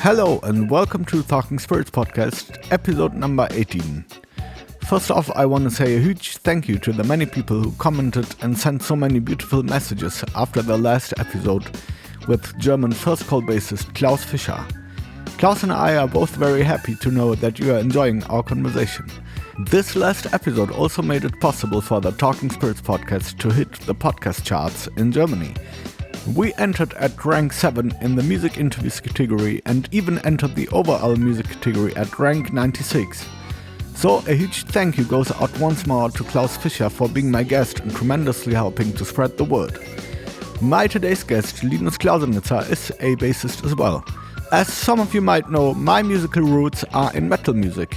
Hello and welcome to Talking Spirits podcast, episode number 18. First off, I want to say a huge thank you to the many people who commented and sent so many beautiful messages after the last episode with German first call bassist Klaus Fischer. Klaus and I are both very happy to know that you are enjoying our conversation. This last episode also made it possible for the Talking Spirits podcast to hit the podcast charts in Germany. We entered at rank 7 in the music interviews category and even entered the overall music category at rank 96. So a huge thank you goes out once more to Klaus Fischer for being my guest and tremendously helping to spread the word. My today's guest, Linus Klausenitzer, is a bassist as well. As some of you might know, my musical roots are in metal music.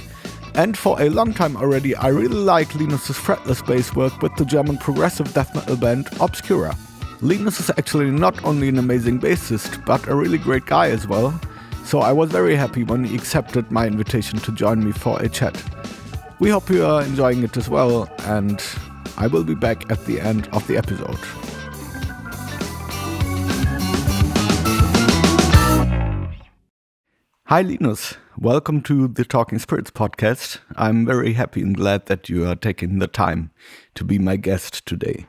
And for a long time already, I really like Linus's fretless bass work with the German progressive death metal band Obscura. Linus is actually not only an amazing bassist, but a really great guy as well, so I was very happy when he accepted my invitation to join me for a chat. We hope you are enjoying it as well, and I will be back at the end of the episode. Hi Linus, welcome to the Talking Spirits podcast. I'm very happy and glad that you are taking the time to be my guest today.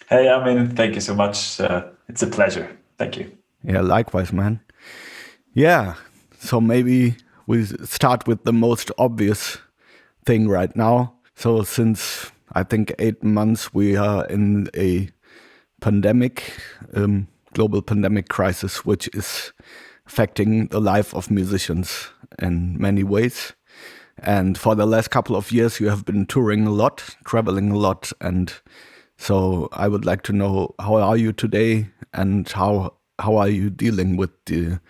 Hey, Armin, thank you so much. It's a pleasure. Thank you. Yeah, likewise, man. Yeah, so maybe we start with the most obvious thing right now. So since, I think, 8 months, we are in a pandemic, global pandemic crisis, which is affecting the life of musicians in many ways. And for the last couple of years, you have been touring a lot, traveling a lot, and so I would like to know, how are you today and how are you dealing with the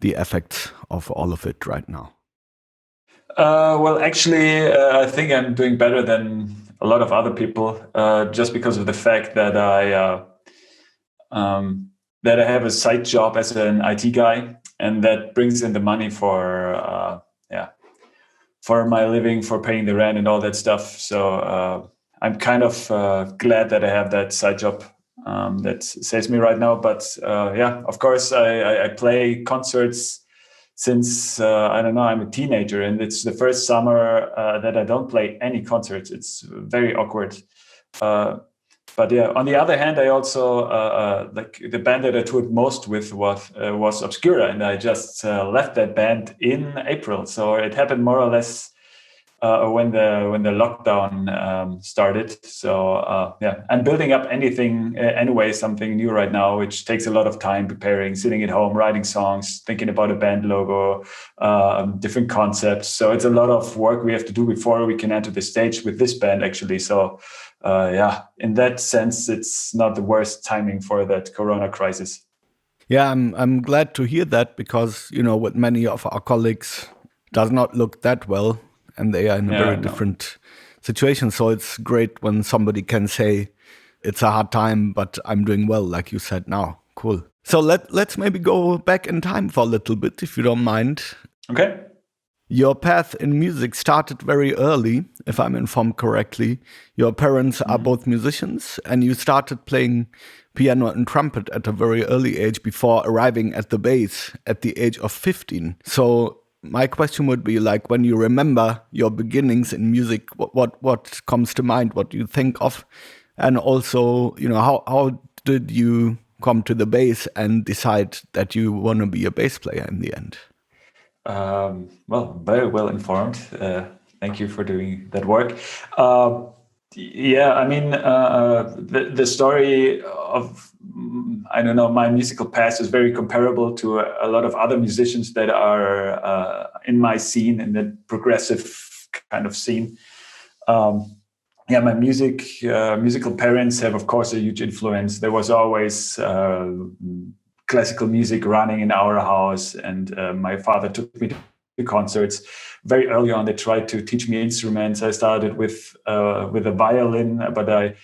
effects of all of it right now? Well, actually, I think I'm doing better than a lot of other people, just because of the fact that I have a side job as an IT guy, and that brings in the money for my living, for paying the rent and all that stuff. So I'm kind of glad that I have that side job that saves me right now. But of course, I play concerts since, I'm a teenager. And it's the first summer that I don't play any concerts. It's very awkward. But yeah, on the other hand, I also, like the band that I toured most with was Obscura. And I just left that band in April. So it happened more or less when the lockdown started. So I'm building up something new right now, which takes a lot of time preparing, sitting at home, writing songs, thinking about a band logo, different concepts. So it's a lot of work we have to do before we can enter the stage with this band, actually. So in that sense, it's not the worst timing for that Corona crisis. Yeah, I'm glad to hear that because, with many of our colleagues, does not look that well. And they are in a very different situation. So it's great when somebody can say, it's a hard time, but I'm doing well, like you said now. Cool. So let's maybe go back in time for a little bit, if you don't mind. Okay. Your path in music started very early, if I'm informed correctly. Your parents are both musicians, and you started playing piano and trumpet at a very early age before arriving at the bass at the age of 15. So my question would be, like, when you remember your beginnings in music, what comes to mind? What do you think of? And also, how did you come to the bass and decide that you want to be a bass player in the end? Well, very well informed. Thank you for doing that work. The story of, my musical past is very comparable to a lot of other musicians that are in my scene, in the progressive kind of scene. My musical parents have, of course, a huge influence. There was always classical music running in our house, and my father took me to concerts. Very early on, they tried to teach me instruments. I started with a violin, but I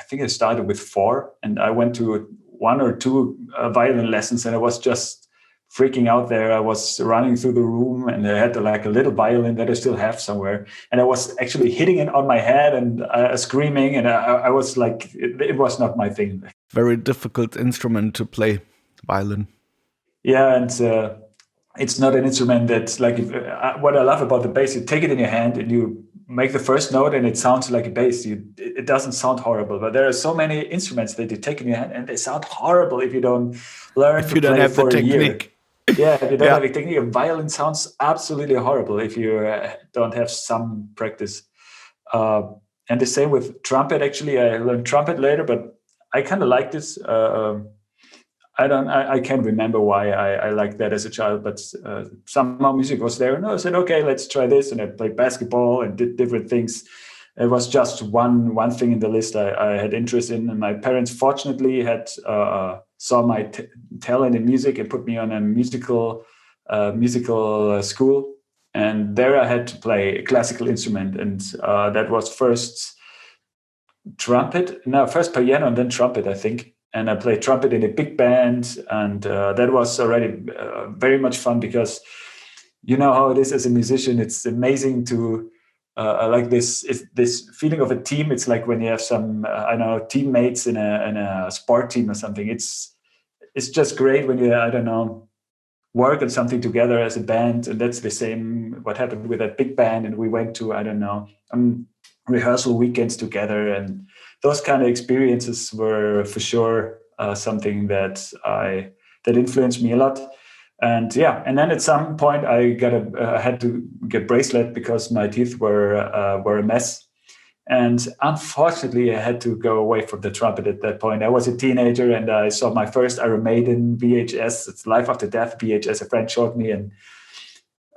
think I started with 4, and I went to 1 or 2 violin lessons, and I was just freaking out there. I was running through the room, and I had like a little violin that I still have somewhere, and I was actually hitting it on my head and screaming, and I was like, it was not my thing. Very difficult instrument to play, violin. Yeah, and it's not an instrument that's like what I love about the bass. You take it in your hand and you make the first note, and it sounds like a bass. It doesn't sound horrible, but there are so many instruments that you take in your hand, and they sound horrible if you don't learn If to you don't play have the for a year. technique. Yeah, if you don't Yeah. have a technique, a violin sounds absolutely horrible if you don't have some practice. Uh, and the same with trumpet. Actually, I learned trumpet later, but I kind of like this. I can't remember why I liked that as a child, but somehow music was there, and I said, okay, let's try this. And I played basketball and did different things. It was just one thing in the list I had interest in, and my parents fortunately had saw my talent in music and put me on a musical school, and there I had to play a classical instrument, and that was first first piano and then trumpet, I think. And I played trumpet in a big band, and that was already very much fun because you know how it is as a musician. It's amazing to like this feeling of a team. It's like when you have some I don't know, teammates in a sport team or something. It's just great when you, I don't know, work on something together as a band. And that's the same what happened with that big band. And we went to, I don't know, rehearsal weekends together, and those kind of experiences were for sure something that influenced me a lot. And yeah, and then at some point I had to get bracelet because my teeth were a mess. And unfortunately, I had to go away from the trumpet at that point. I was a teenager, and I saw my first Iron Maiden VHS. It's Life After Death VHS. A friend showed me, and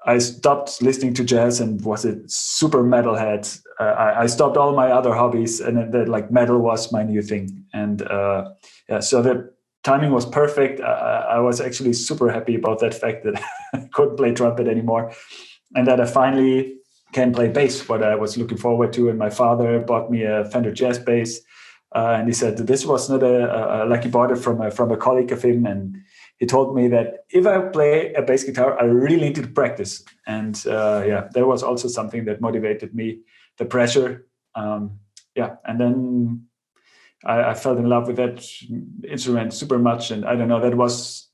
I stopped listening to jazz and was a super metalhead. I stopped all my other hobbies, and then like metal was my new thing. And yeah, so the timing was perfect. I was actually super happy about that fact that I couldn't play trumpet anymore, and that I finally can play bass, what I was looking forward to. And my father bought me a Fender Jazz bass, and he said this was not like he bought it from a colleague of him, and he told me that if I play a bass guitar, I really need to practice. And yeah, that was also something that motivated me, the pressure. Yeah, and then I fell in love with that instrument super much. And I don't know, that was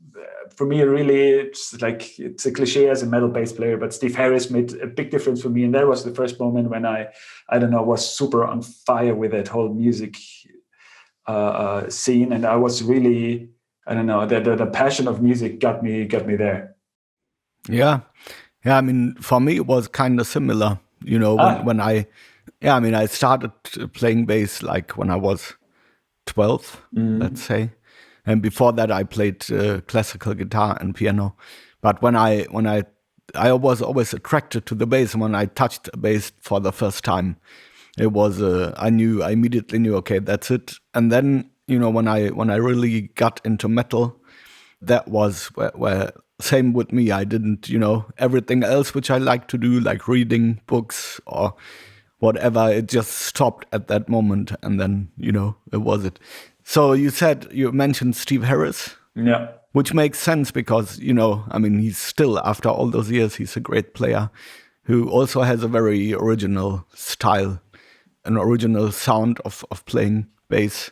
for me really, it's a cliche as a metal bass player, but Steve Harris made a big difference for me. And that was the first moment when I don't know, was super on fire with that whole music scene. And I was really, I don't know, the passion of music got me there. Yeah. Yeah, I mean, for me, it was kind of similar, you know, when I started playing bass like when I was 12, let's say. And before that, I played classical guitar and piano. But when I was always attracted to the bass, and when I touched a bass for the first time, it was I immediately knew, okay, that's it. And then, you know, when I really got into metal, that was where same with me. I didn't, you know, everything else which I like to do, like reading books or whatever, it just stopped at that moment. And then, you know, it was it. So you mentioned Steve Harris. Yeah. Which makes sense because, you know, I mean, he's still, after all those years, he's a great player who also has a very original style, an original sound of playing bass.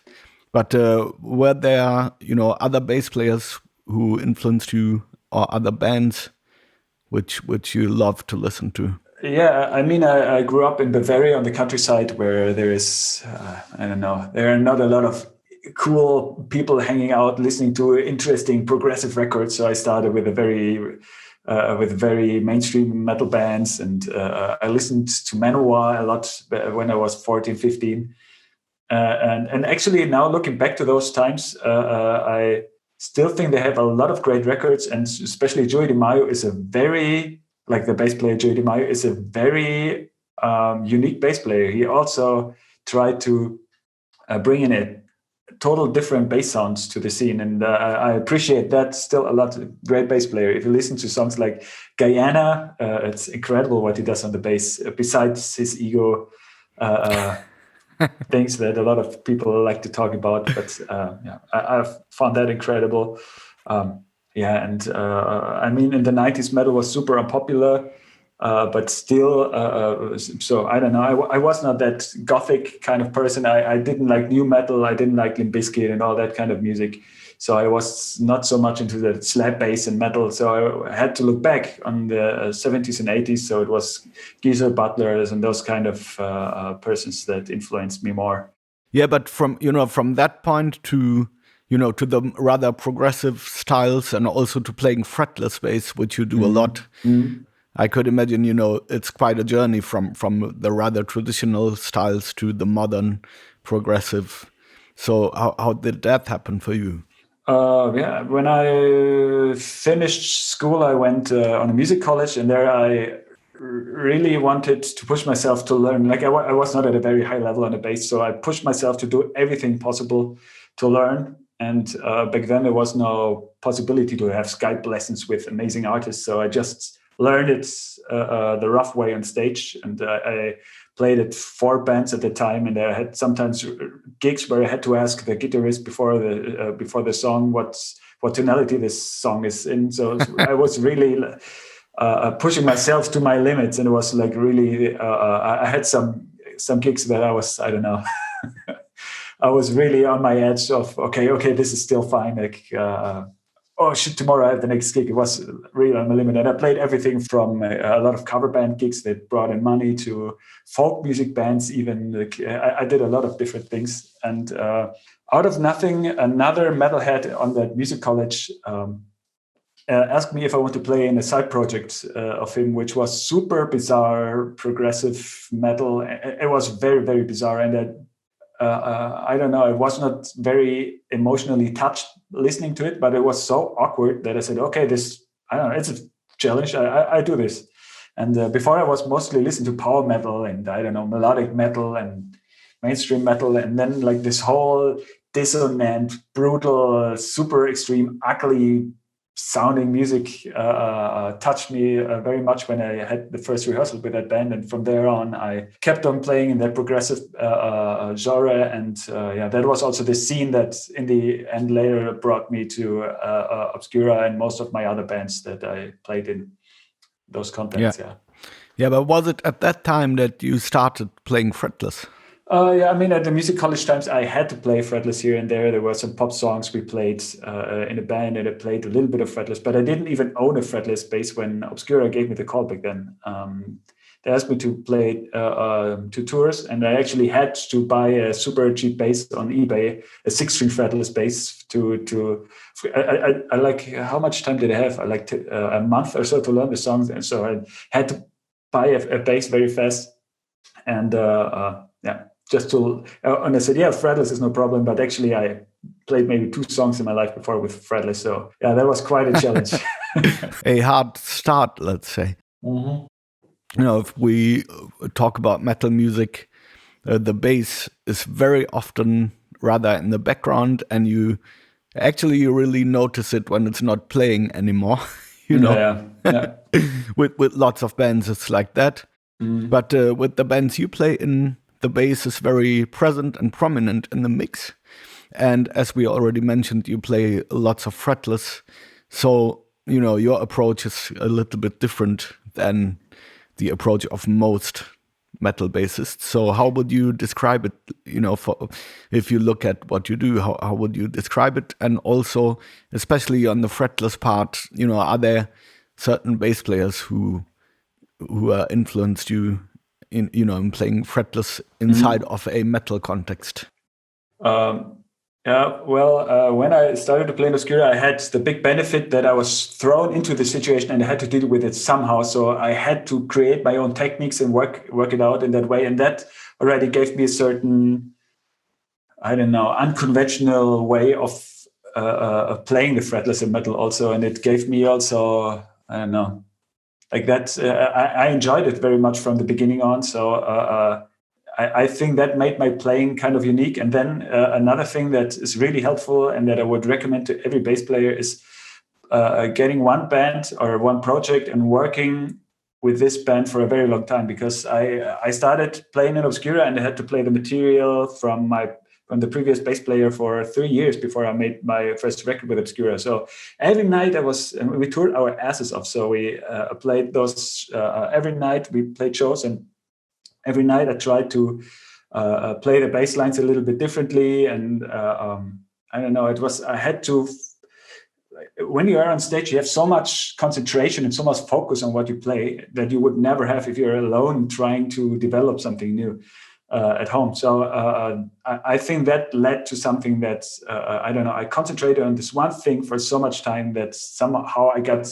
But were there, you know, other bass players who influenced you, or other bands which you love to listen to? Yeah, I mean, I grew up in Bavaria on the countryside where there is, I don't know, there are not a lot of cool people hanging out listening to interesting progressive records. So I started with very mainstream metal bands, and I listened to Manowar a lot when I was 14, 15. And actually now looking back to those times, I still think they have a lot of great records, and especially Joey DeMaio is the bass player Joey DeMaio is a very unique bass player. He also tried to bring in a total different bass sounds to the scene, and I appreciate that still a lot. Great bass player. If you listen to songs like Guyana, it's incredible what he does on the bass. Besides his ego things that a lot of people like to talk about, but yeah, I've found that incredible. Yeah, and I mean, in the 90s, metal was super unpopular. But still, so I don't know. I was not that gothic kind of person. I didn't like new metal. I didn't like Limp Bizkit and all that kind of music. So I was not so much into the slap bass and metal. So I had to look back on the 70s and 80s. So it was Geezer Butlers and those kind of persons that influenced me more. Yeah, but from that point to to the rather progressive styles and also to playing fretless bass, which you do a lot. I could imagine, it's quite a journey from the rather traditional styles to the modern progressive. So how did that happen for you? Yeah, when I finished school, I went on a music college, and there I really wanted to push myself to learn. Like I was not at a very high level on the bass, so I pushed myself to do everything possible to learn. And back then there was no possibility to have Skype lessons with amazing artists, so I just learned it the rough way on stage. And I played at 4 bands at the time, and I had sometimes gigs where I had to ask the guitarist before the song what tonality this song is in. So I was really pushing myself to my limits, and it was like really. I had some gigs that I don't know. I was really on my edge of okay, this is still fine. Like, oh shit, tomorrow I have the next gig. It was really on my limit, and I played everything from a lot of cover band gigs that brought in money to folk music bands. Even like, I did a lot of different things, and out of nothing, another metalhead on that music college asked me if I want to play in a side project of him, which was super bizarre, progressive metal. It was very, very bizarre, and I don't know, I was not very emotionally touched listening to it, but it was so awkward that I said, okay, I don't know, it's a challenge. I do this. And before I was mostly listening to power metal and I don't know, melodic metal and mainstream metal. And then like this whole dissonant, brutal, super extreme, ugly sounding music touched me very much when I had the first rehearsal with that band, and from there on I kept on playing in that progressive genre, and that was also the scene that in the end later brought me to Obscura and most of my other bands that I played in those contexts. Yeah, but was it at that time that you started playing fretless? Yeah, I mean, at the music college times, I had to play fretless here and there. There were some pop songs we played in a band, and I played a little bit of fretless, but I didn't even own a fretless bass when Obscura gave me the call back then. They asked me to play 2 tours, and I actually had to buy a super cheap bass on eBay, a 6-string fretless bass. I like, how much time did I have? I liked a month or so to learn the songs, and so I had to buy a bass very fast. And just to, and I said, yeah, fretless is no problem. But actually, I played maybe 2 songs in my life before with fretless. So yeah, that was quite a challenge. A hard start, let's say. Mm-hmm. If we talk about metal music, the bass is very often rather in the background, and you really notice it when it's not playing anymore. Yeah. with lots of bands, it's like that. But with the bands you play in, the bass is very present and prominent in the mix. And as we already mentioned, you play lots of fretless. So, your approach is a little bit different than the approach of most metal bassists. So how would you describe it, if you look at what you do, how would you describe it? And also, especially on the fretless part, are there certain bass players who influenced you in playing fretless inside of a metal context? When I started to play in Obscura, I had the big benefit that I was thrown into the situation and I had to deal with it somehow. So I had to create my own techniques and work it out in that way, and that already gave me a certain, I don't know, unconventional way of playing the fretless in metal also, and it gave me also, I don't know, like that. I enjoyed it very much from the beginning on. So I think that made my playing kind of unique. And then another thing that is really helpful and that I would recommend to every bass player is getting one band or one project and working with this band for a very long time, because I started playing in Obscura and I had to play the material from the previous bass player for 3 years before I made my first record with Obscura. So every night we toured our asses off. So we played those every night. We played shows, and every night I tried to play the bass lines a little bit differently. And I don't know. I had to. When you are on stage, you have so much concentration and so much focus on what you play that you would never have if you're alone trying to develop something new at home. So I think that led to something that, I don't know, I concentrated on this one thing for so much time that somehow I got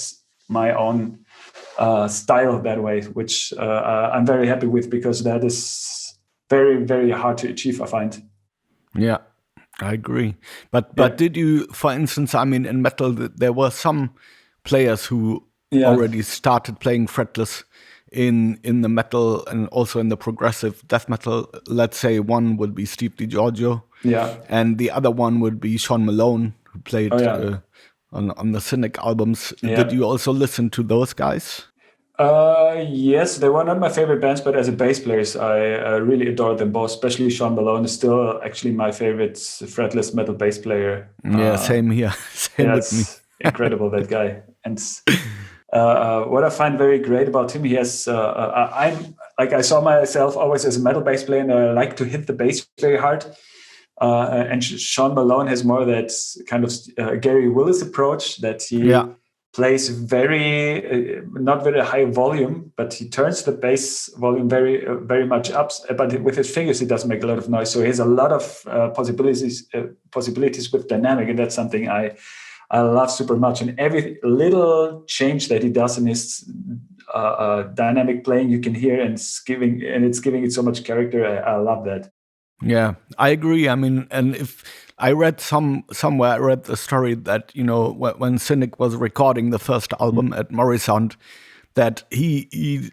my own style that way, which I'm very happy with, because that is very, very hard to achieve, I find. Yeah. I agree. But did you, for instance, I mean, in metal, there were some players who already started playing fretless in the metal and also in the progressive death metal. Let's say one would be Steve DiGiorgio. Yeah. And the other one would be Sean Malone, who played on the Cynic albums. Yeah. Did you also listen to those guys? Yes, they were not my favorite bands, but as a bass players, I really adore them both. Especially Sean Malone is still actually my favorite fretless metal bass player. Yeah, same here. Same with me. Incredible, that guy. And what I find very great about him, he has. I saw myself always as a metal bass player, and I like to hit the bass very hard. And Sean Malone has more that kind of Gary Willis approach that he. Plays not very high volume, but he turns the bass volume very, very much up. But with his fingers, he doesn't make a lot of noise. So he has a lot of possibilities with dynamic, and that's something I love super much. And every little change that he does in his dynamic playing, you can hear, and it's giving it so much character. I love that. Yeah, I agree. I mean, and if I read somewhere, I read the story that, you know, when Cynic was recording the first album at Morrisound, that he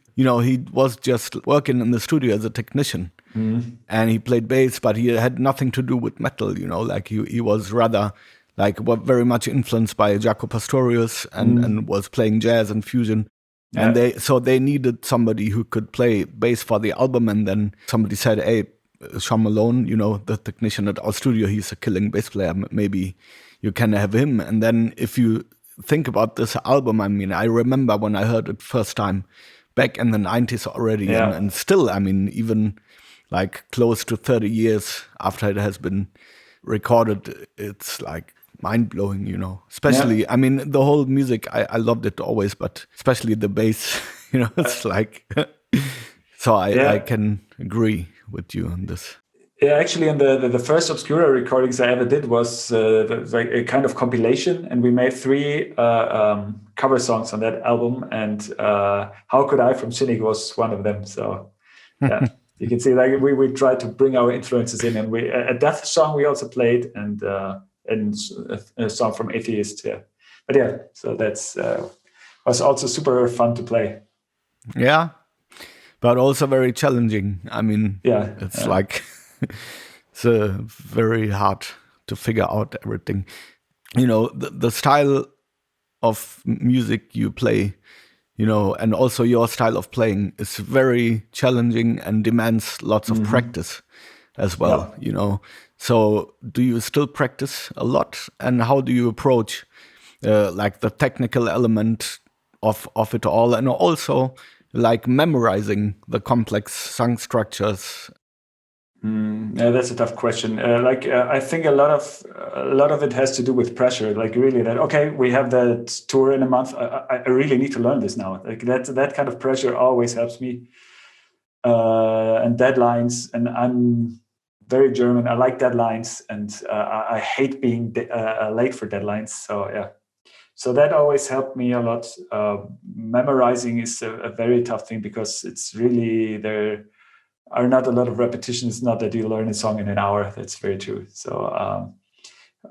was just working in the studio as a technician, and he played bass, but he had nothing to do with metal. You know, like he was rather like very much influenced by Jaco Pastorius and was playing jazz and fusion. And they needed somebody who could play bass for the album, and then somebody said, "Hey, Sean Malone, you know, the technician at our studio, he's a killing bass player. Maybe you can have him." And then if you think about this album, I mean, I remember when I heard it first time back in the 90s already. And still, I mean, even like close to 30 years after it has been recorded, it's like mind-blowing, you know. Especially, I mean, the whole music, I loved it always, but especially the bass, you know, it's like... So I can agree with you on this. Yeah, actually, in the first Obscura recordings I ever did was like a kind of compilation, and we made 3 cover songs on that album, and "How Could I" from Cynic was one of them. So yeah, you can see like we tried to bring our influences in, and a death song we also played, and a song from Atheist. Yeah, but yeah, so that's was also super fun to play. Yeah. But also very challenging. I mean, it's like it's very hard to figure out everything. You know, the style of music you play, you know, and also your style of playing is very challenging and demands lots of practice as well, you know. So do you still practice a lot? And how do you approach like the technical element of it all, and also like memorizing the complex song structures? Yeah, that's a tough question. I think a lot of it has to do with pressure. Like really, that okay, we have that tour in a month. I really need to learn this now. Like that kind of pressure always helps me. And deadlines, and I'm very German. I like deadlines, and I hate being late for deadlines. So yeah. So that always helped me a lot. Memorizing is a very tough thing, because it's really, there are not a lot of repetitions. It's not that you learn a song in an hour. That's very true. So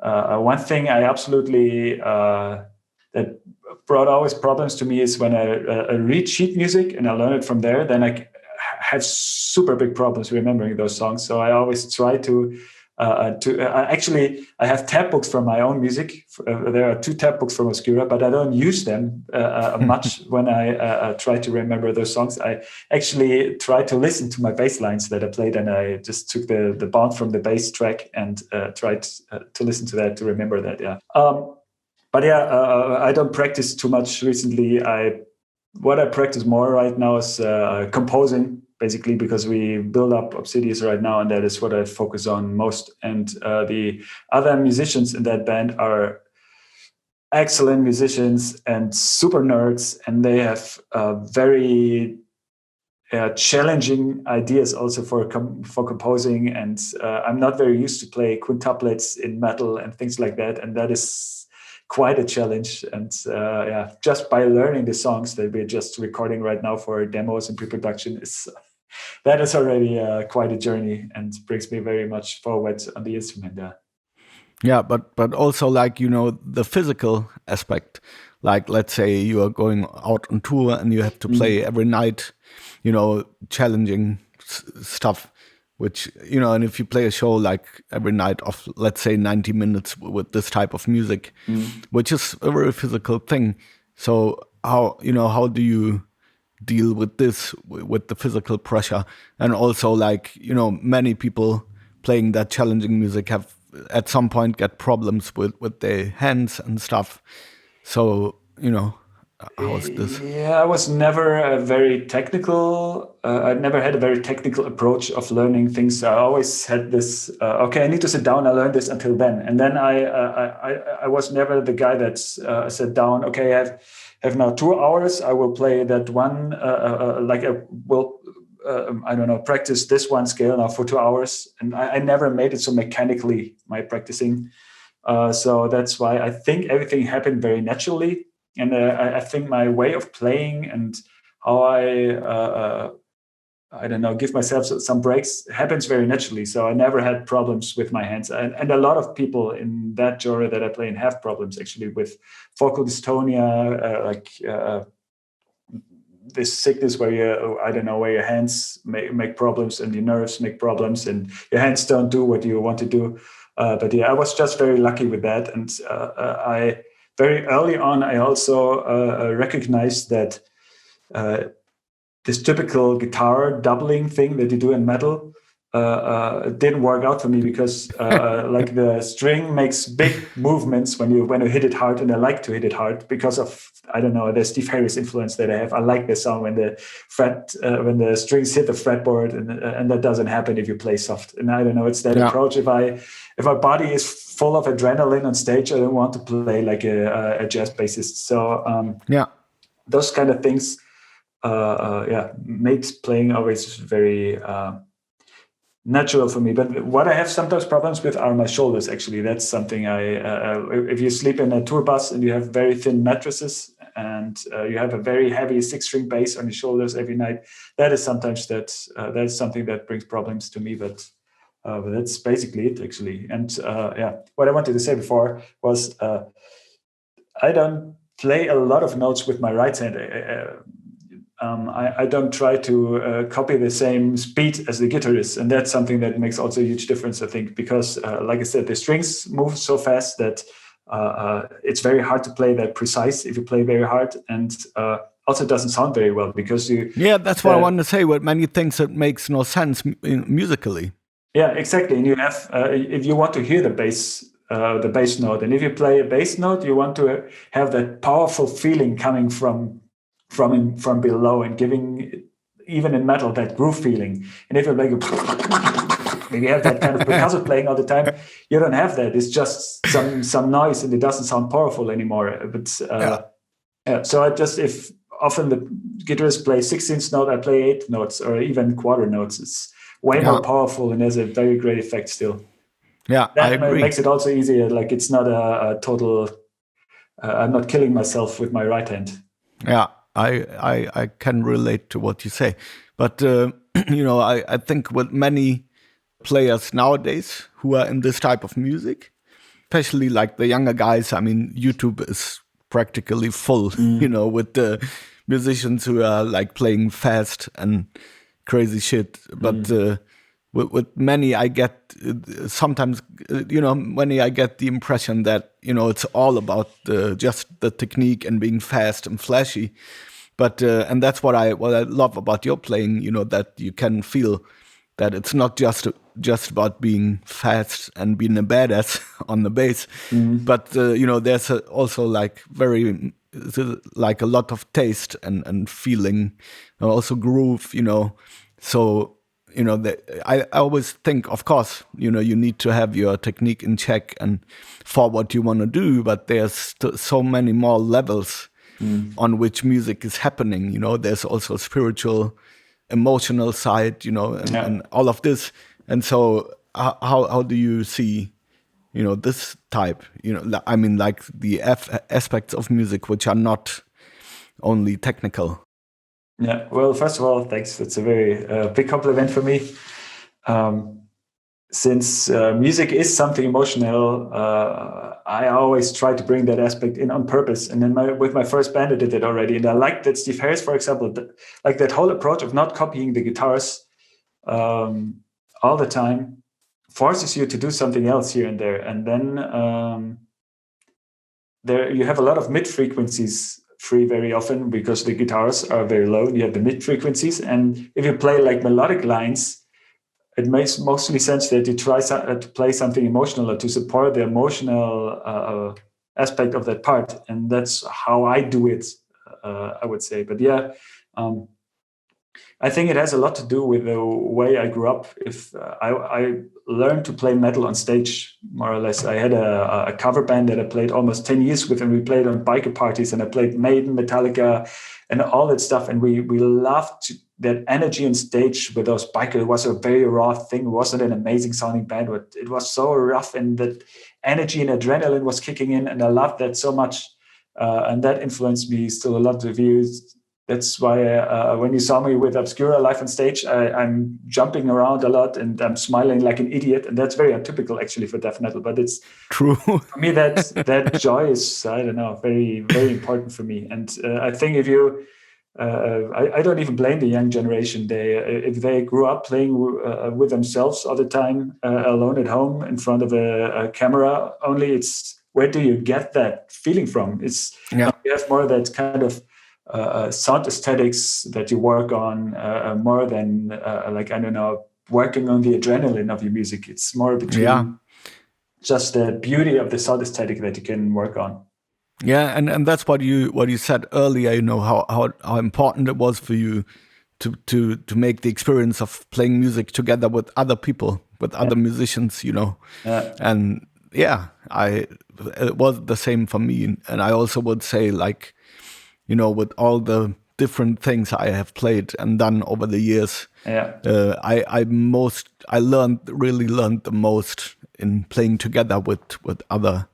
one thing I absolutely, that brought always problems to me is when I read sheet music and I learn it from there, then I have super big problems remembering those songs. So I always try to actually, I have tab books from my own music. There are 2 tab books from Obscura, but I don't use them much when I try to remember those songs. I actually try to listen to my bass lines that I played, and I just took the bound from the bass track and tried to listen to that to remember that. Yeah. But yeah, I don't practice too much recently. What I practice more right now is composing. basically, because we build up Obsidious right now, and that is what I focus on most. And the other musicians in that band are excellent musicians and super nerds, and they have very challenging ideas also for composing. And I'm not very used to play quintuplets in metal and things like that, and that is quite a challenge. And just by learning the songs that we're just recording right now for demos and pre-production that is already quite a journey, and brings me very much forward on the instrument. Yeah, but also, like, the physical aspect. Like, let's say you are going out on tour and you have to play every night, challenging stuff, which, and if you play a show like every night of, let's say, 90 minutes with this type of music, which is a very physical thing. So how do you deal with this, with the physical pressure? And also, like, many people playing that challenging music have at some point get problems with their hands and stuff. So, how is this? Yeah, I was never a very technical. I never had a very technical approach of learning things. I always had this. Okay, I need to sit down. I learned this until then, and then I was never the guy that sat down. Okay, I have now 2 hours. I will play that one. I don't know, practice this one scale now for 2 hours. And I never made it so mechanically, my practicing. So that's why I think everything happened very naturally. And I think my way of playing and how I don't know, give myself some breaks happens very naturally. So I never had problems with my hands. And a lot of people in that genre that I play in have problems actually with focal dystonia, this sickness where where your hands make problems and your nerves make problems and your hands don't do what you want to do. But I was just very lucky with that. And I very early on, I also recognized that this typical guitar doubling thing that you do in metal didn't work out for me, because like the string makes big movements when you hit it hard, and I like to hit it hard because of, I don't know, the Steve Harris influence that I have. I like the sound when the strings hit the fretboard, and that doesn't happen if you play soft. And I don't know, it's that approach. If my body is full of adrenaline on stage, I don't want to play like a jazz bassist. So those kind of things makes playing always very natural for me. But what I have sometimes problems with are my shoulders. Actually, that's something if you sleep in a tour bus and you have very thin mattresses and you have a very heavy 6-string bass on your shoulders every night, that is sometimes that's something that brings problems to me. But that's basically it, actually. And what I wanted to say before was I don't play a lot of notes with my right hand. I don't try to copy the same speed as the guitarist, and that's something that makes also a huge difference, I think, because, like I said, the strings move so fast that it's very hard to play that precise if you play very hard, and also doesn't sound very well because you. Yeah, that's what I wanted to say. With many things that makes no sense musically. Yeah, exactly, and you have if you want to hear the bass note, and if you play a bass note, you want to have that powerful feeling coming from below and giving, even in metal, that groove feeling. And if you're like maybe you have that kind of percussive playing all the time, you don't have that. It's just some noise and it doesn't sound powerful anymore. But so if often the guitarist plays 16th note, I play 8 notes or even quarter notes. It's way more powerful and has a very great effect still. Yeah, that I agree. Makes it also easier. Like, it's not a total. I'm not killing myself with my right hand. Yeah. I can relate to what you say, but I think with many players nowadays who are in this type of music, especially like the younger guys, I mean, YouTube is practically full, with the musicians who are like playing fast and crazy shit. But with many, I get sometimes, many I get the impression that it's all about just the technique and being fast and flashy. But and that's what I love about your playing, that you can feel that it's not just about being fast and being a badass on the bass, but there's also like like a lot of taste and feeling, and also groove, So, I always think, of course, you need to have your technique in check and for what you want to do, but there's so many more levels on which music is happening. There's also spiritual, emotional side, and all of this. And so how do you see, this type, I mean, like the aspects of music which are not only technical? Yeah, well, first of all, thanks. That's a very big compliment for me. Since music is something emotional, I always try to bring that aspect in on purpose. And then with my first band, I did it already. And I like that Steve Harris, for example, like that whole approach of not copying the guitars all the time forces you to do something else here and there. And then there you have a lot of mid frequencies free very often because the guitars are very low. You have the mid frequencies. And if you play like melodic lines, it makes mostly sense that you try to play something emotional or to support the emotional aspect of that part. And that's how I do it, I would say. But yeah, I think it has a lot to do with the way I grew up. If I learned to play metal on stage, more or less. I had a cover band that I played almost 10 years with, and we played on biker parties, and I played Maiden, Metallica, and all that stuff. And we loved that energy on stage with those bikers. It was a very raw thing. It wasn't an amazing sounding band, but it was so rough, and that energy and adrenaline was kicking in, and I loved that so much. And that influenced me still a lot of views. That's why when you saw me with Obscura live on stage, I'm jumping around a lot and I'm smiling like an idiot. And that's very atypical actually for death metal, but it's true. For me, that joy is, I don't know, very, very important for me. And I think if you, I don't even blame the young generation. If they grew up playing with themselves all the time, alone at home in front of a camera only, it's, where do you get that feeling from? You have more of that kind of sound aesthetics that you work on more than like, I don't know, working on the adrenaline of your music. It's more between just the beauty of the sound aesthetic that you can work on. Yeah, and that's what you said earlier. How important it was for you to make the experience of playing music together with other people, with other musicians. And it was the same for me. And I also would say, like, with all the different things I have played and done over the years, I really learned the most in playing together with other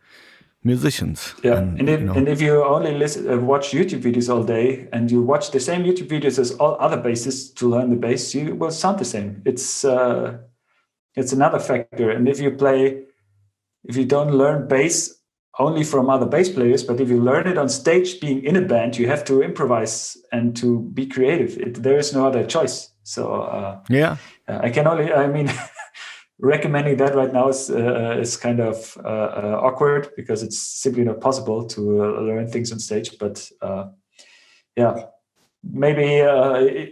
musicians. Yeah, and if you only watch YouTube videos all day and you watch the same YouTube videos as all other bassists to learn the bass, you will sound the same. It's another factor. And if you don't learn bass only from other bass players, but if you learn it on stage, being in a band, you have to improvise and to be creative. There is no other choice. So I mean, recommending that right now is kind of awkward because it's simply not possible to learn things on stage. But maybe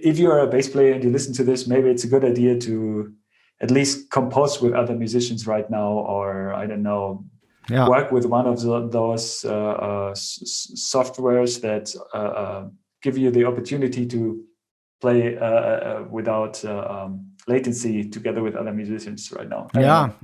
if you're a bass player and you listen to this, maybe it's a good idea to at least compose with other musicians right now, or I don't know, work with one of those softwares that give you the opportunity to play without latency together with other musicians right now.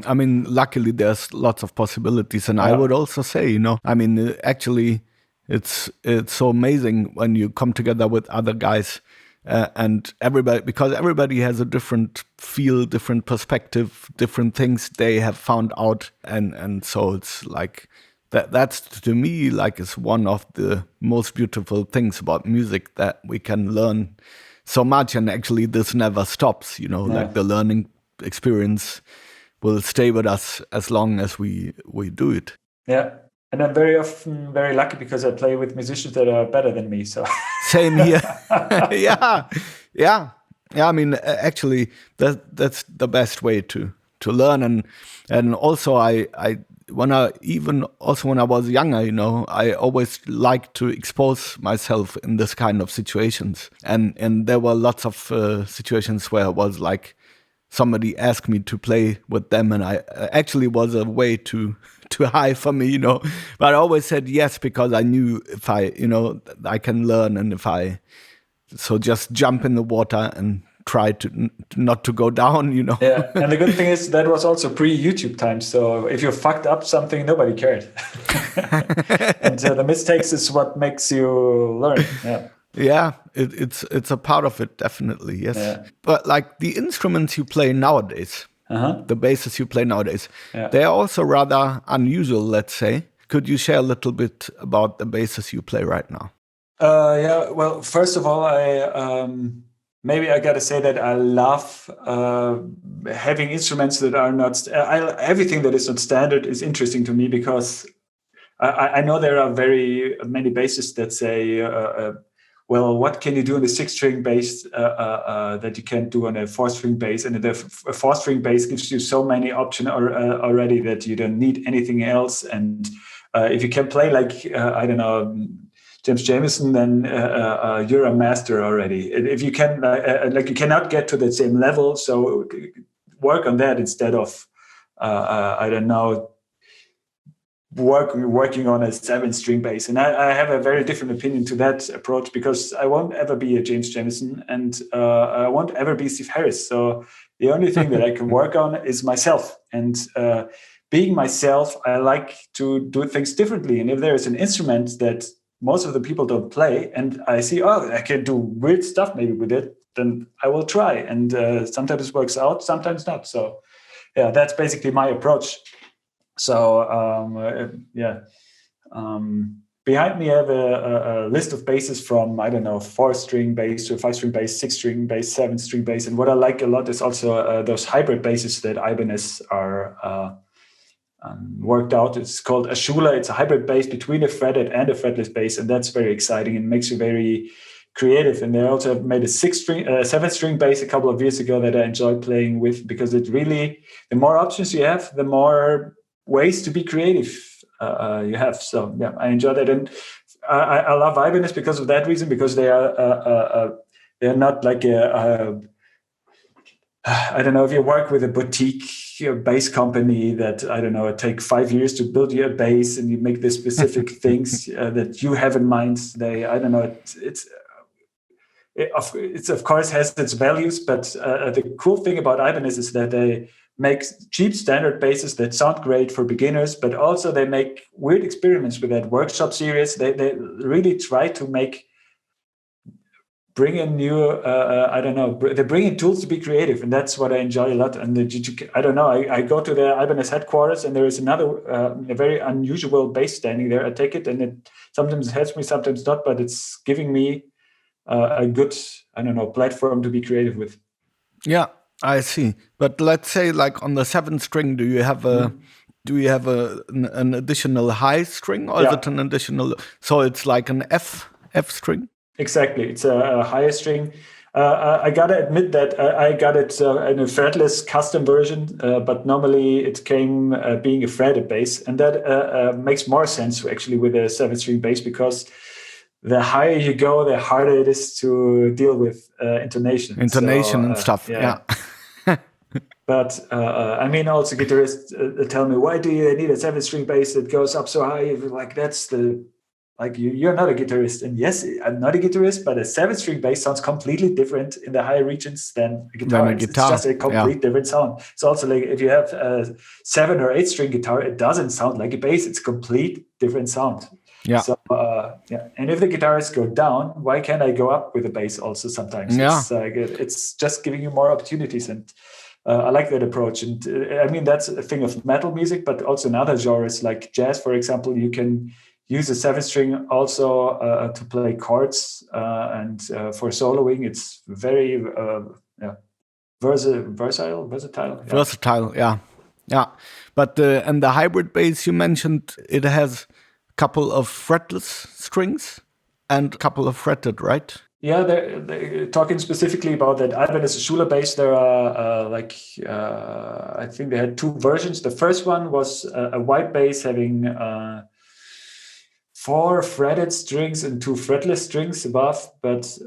I mean, luckily there's lots of possibilities, and I would also say, I mean, actually, it's so amazing when you come together with other guys. And because everybody has a different feel, different perspective, different things they have found out, and so it's like that's to me like is one of the most beautiful things about music, that we can learn so much, and actually this never stops. Like the learning experience will stay with us as long as we do it. Yeah. And I'm very often very lucky because I play with musicians that are better than me. So same here. Yeah. I mean, actually, that's the best way to learn. And also, when I was younger, I always liked to expose myself in this kind of situations. And there were lots of situations where it was like somebody asked me to play with them, and I actually was a way too high for me, but I always said yes because I knew if I can learn, and so just jump in the water and try to not to go down, you know. Yeah, and the good thing is that was also pre-YouTube time, so if you fucked up something, nobody cared. And the mistakes is what makes you learn. Yeah. Yeah, it's a part of it, definitely, yes. Yeah. But like the instruments you play nowadays, the basses you play nowadays, they are also rather unusual, let's say. Could you share a little bit about the basses you play right now? Yeah, well, first of all, maybe I got to say that I love having instruments that are not, everything that is not standard is interesting to me, because I know there are very many bassists that say, well, what can you do on a 6-string bass that you can't do on a 4-string bass? And the 4-string bass gives you so many options already that you don't need anything else. And if you can play like, I don't know, James Jameson, then you're a master already. If you can, like, you cannot get to the same level, so work on that instead of, I don't know, working on a 7-string bass. And I have a very different opinion to that approach, because I won't ever be a James Jameson, and I won't ever be Steve Harris. So the only thing that I can work on is myself. And being myself, I like to do things differently. And if there is an instrument that most of the people don't play, and I see, oh, I can do weird stuff maybe with it, then I will try. And sometimes it works out, sometimes not. So yeah, that's basically my approach. So behind me I have a list of basses from, I don't know, 4-string bass to 5-string bass, 6-string bass, 7-string bass. And what I like a lot is also those hybrid basses that Ibanez are worked out. It's called Ashula. It's a hybrid bass between a fretted and a fretless bass, and that's very exciting and makes you very creative. And they also have made a 7-string bass a couple of years ago that I enjoy playing with, because it really, the more options you have, the more ways to be creative you have. So yeah, I enjoy that, and I love Ibanez because of that reason, because they're not like I don't know, if you work with a boutique bass company that, I don't know, it take 5 years to build you a bass, and you make the specific things that you have in mind. I don't know, it's of course has its values, but the cool thing about Ibanez is that they make cheap standard basses that sound great for beginners, but also they make weird experiments with that workshop series. They really try to bring in new, I don't know, they bring in tools to be creative, and that's what I enjoy a lot. And I don't know, I go to the Ibanez headquarters, and there is another a very unusual bass standing there. I take it, and it sometimes helps me, sometimes not, but it's giving me a good, I don't know, platform to be creative with. Yeah, I see. But let's say, like on the 7-string, do you have an additional high string, or is it an additional? So it's like an F string. Exactly, it's a higher string. I gotta admit that I got it in a fretless custom version, but normally it came being a fretted bass, and that makes more sense actually with a 7-string bass, because the higher you go, the harder it is to deal with intonation and stuff. Yeah. But I mean, also guitarists tell me, why do you need a 7-string bass that goes up so high? Like, that's you're not a guitarist. And yes, I'm not a guitarist, but a 7-string bass sounds completely different in the higher regions than a guitar. It's just a complete different sound. It's also like if you have a 7 or 8-string guitar, it doesn't sound like a bass. It's a complete different sound. Yeah. So and if the guitarists go down, why can't I go up with the bass also sometimes? Yeah. It's just giving you more opportunities, and I like that approach. And I mean, that's a thing of metal music, but also in other genres like jazz, for example, you can use a 7-string also to play chords and for soloing. It's very versatile. Yeah. Versatile, yeah. But and the hybrid bass you mentioned, it has a couple of fretless strings and a couple of fretted, right? Yeah, they're talking specifically about that Ibanez Ashula bass. There are I think they had 2 versions. The first one was a white bass having 4 fretted strings and 2 fretless strings above. But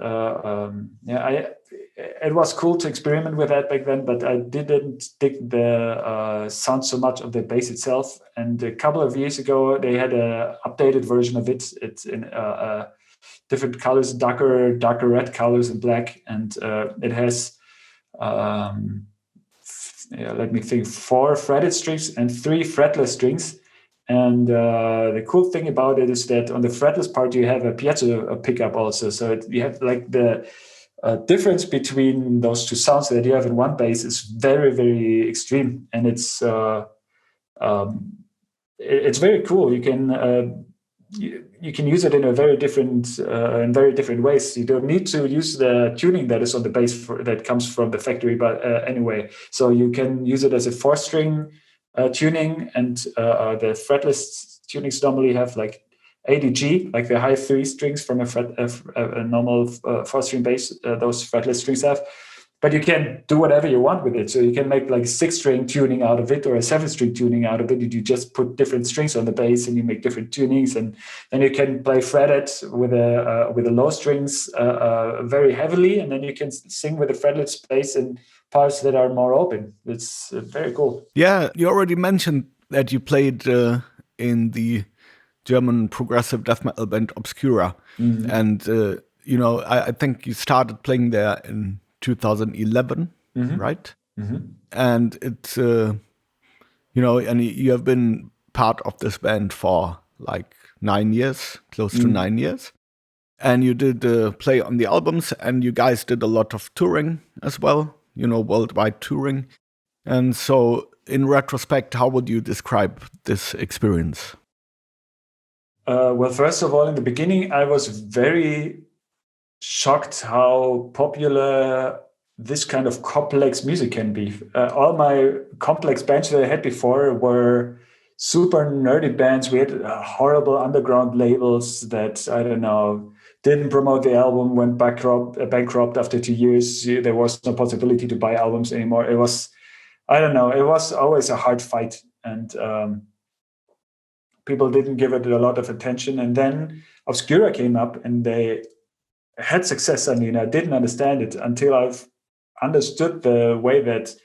it was cool to experiment with that back then, but I didn't dig the sound so much of the bass itself. And a couple of years ago, they had an updated version of it. It's in different colors, darker red colors and black. And it has let me think, 4 fretted strings and 3 fretless strings. And the cool thing about it is that on the fretless part you have a piezo pickup also, so you have like the difference between those two sounds that you have in one bass is very, very extreme, and it's very cool. You can you can use it in very different ways. You don't need to use the tuning that is on the bass that comes from the factory, but anyway, so you can use it as a 4-string tuning, and the fretless tunings normally have like ADG, like the high 3 strings from a normal 4-string bass. Those fretless strings have. But you can do whatever you want with it. So you can make like 6-string tuning out of it or a 7-string tuning out of it. You just put different strings on the bass and you make different tunings. And then you can play fretted with the low strings very heavily. And then you can sing with the fretless bass in parts that are more open. It's very cool. Yeah, you already mentioned that you played in the German progressive death metal band Obscura. Mm-hmm. And, I think you started playing there in 2011, mm-hmm. right? Mm-hmm. And it's, and you have been part of this band for like 9 years, close to 9 years. And you did play on the albums, and you guys did a lot of touring as well, worldwide touring. And so in retrospect, how would you describe this experience? Well, first of all, in the beginning, I was very shocked how popular this kind of complex music can be. All my complex bands that I had before were super nerdy bands. We had horrible underground labels that, I don't know, didn't promote the album, went bankrupt after 2 years. There was no possibility to buy albums anymore. It was, I don't know, it was always a hard fight. And people didn't give it a lot of attention. And then Obscura came up and they had success. I mean, I didn't understand it until I've understood the way that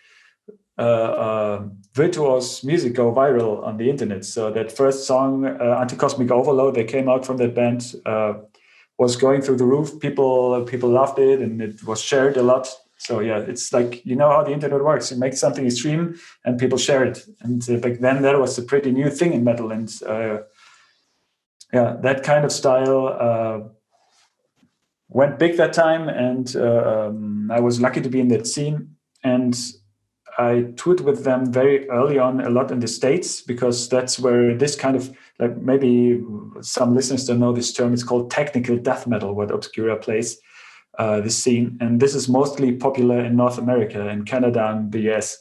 virtuos music go viral on the internet. So that first song, Anticosmic Overload, that came out from that band, was going through the roof. People loved it, and it was shared a lot. So yeah, it's like, how the internet works. You make something extreme and people share it. And back then that was a pretty new thing in metal. And that kind of style went big that time, and I was lucky to be in that scene. And I toured with them very early on, a lot in the States, because that's where this kind of, like, maybe some listeners don't know this term, it's called technical death metal, what Obscura plays, this scene. And this is mostly popular in North America, in Canada and the US.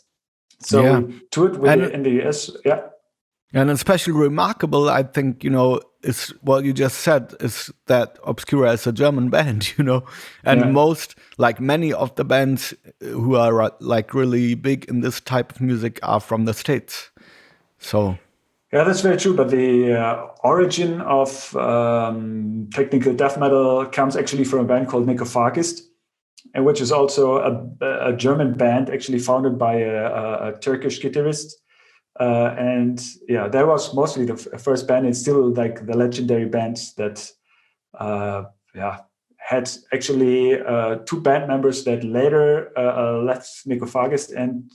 So we toured with it in the US, yeah. And especially remarkable, I think, is what you just said, is that Obscura is a German band, and many of the bands who are like really big in this type of music are from the States. So. Yeah, that's very true. But the origin of technical death metal comes actually from a band called Bassist, and which is also a German band, actually founded by a Turkish guitarist. That was mostly the first band. It's still like the legendary band that had actually 2 band members that later left Bassist and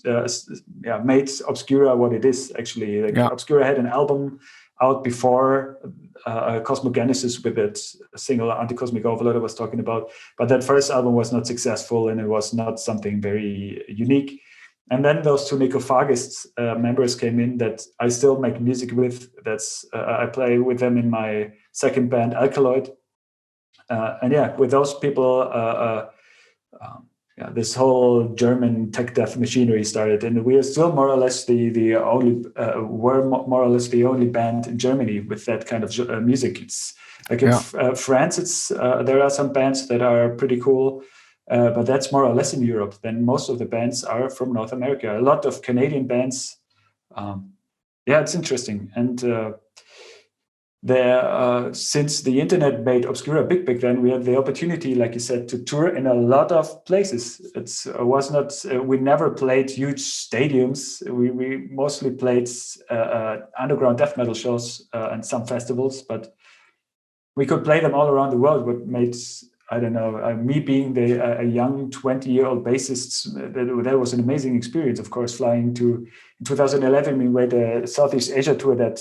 made Obscura what it is, actually. Obscura had an album out before Cosmogenesis with that single Anticosmic Overload I was talking about, but that first album was not successful and it was not something very unique. And then those 2 Bassist members came in that I still make music with. That's I play with them in my second band, Alkaloid. With those people, this whole German tech death machinery started, and we are still more or less the only band in Germany with that kind of music. It's like in France, there are some bands that are pretty cool. But that's more or less in Europe. Then most of the bands are from North America. A lot of Canadian bands. It's interesting. And since the internet made Obscura big back then, we had the opportunity, like you said, to tour in a lot of places. We never played huge stadiums. We mostly played underground death metal shows and some festivals, but we could play them all around the world, what made I don't know, me being a young 20-year-old bassist, that was an amazing experience. Of course, flying to in 2011, we made a Southeast Asia tour that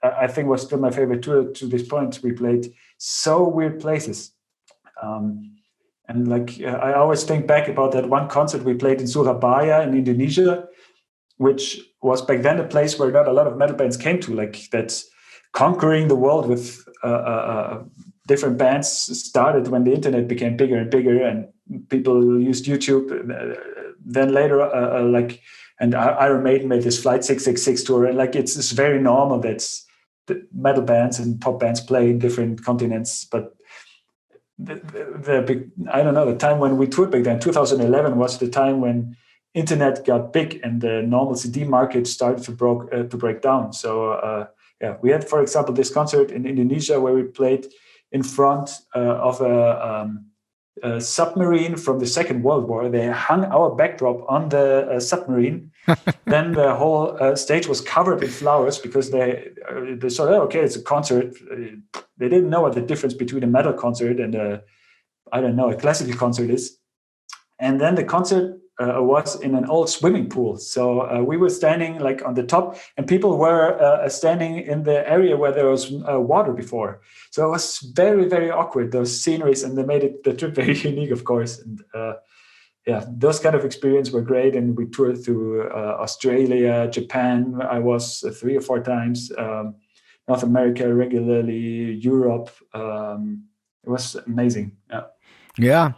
I think was still my favorite tour to this point. We played so weird places. And like I always think back about that one concert we played in Surabaya in Indonesia, which was back then a place where not a lot of metal bands came to. Like that's conquering the world with different bands started when the internet became bigger and bigger, and people used YouTube. Then later, and Iron Maiden made this Flight 666 tour, and like it's very normal that the metal bands and pop bands play in different continents, but the big, I don't know, the time when we toured back then, 2011 was the time when internet got big and the normal CD market started to break down. So we had, for example, this concert in Indonesia where we played in front of a submarine from the Second World War. They hung our backdrop on the submarine. Then the whole stage was covered in flowers because they saw, okay, it's a concert. They didn't know what the difference between a metal concert and a classical concert is. And then the concert was in an old swimming pool. So we were standing like on the top, and people were standing in the area where there was water before. So it was very, very awkward, those sceneries, and they made the trip very unique, of course. And those kind of experiences were great. And we toured through Australia, Japan. I was 3 or 4 times, North America regularly, Europe. It was amazing. Yeah.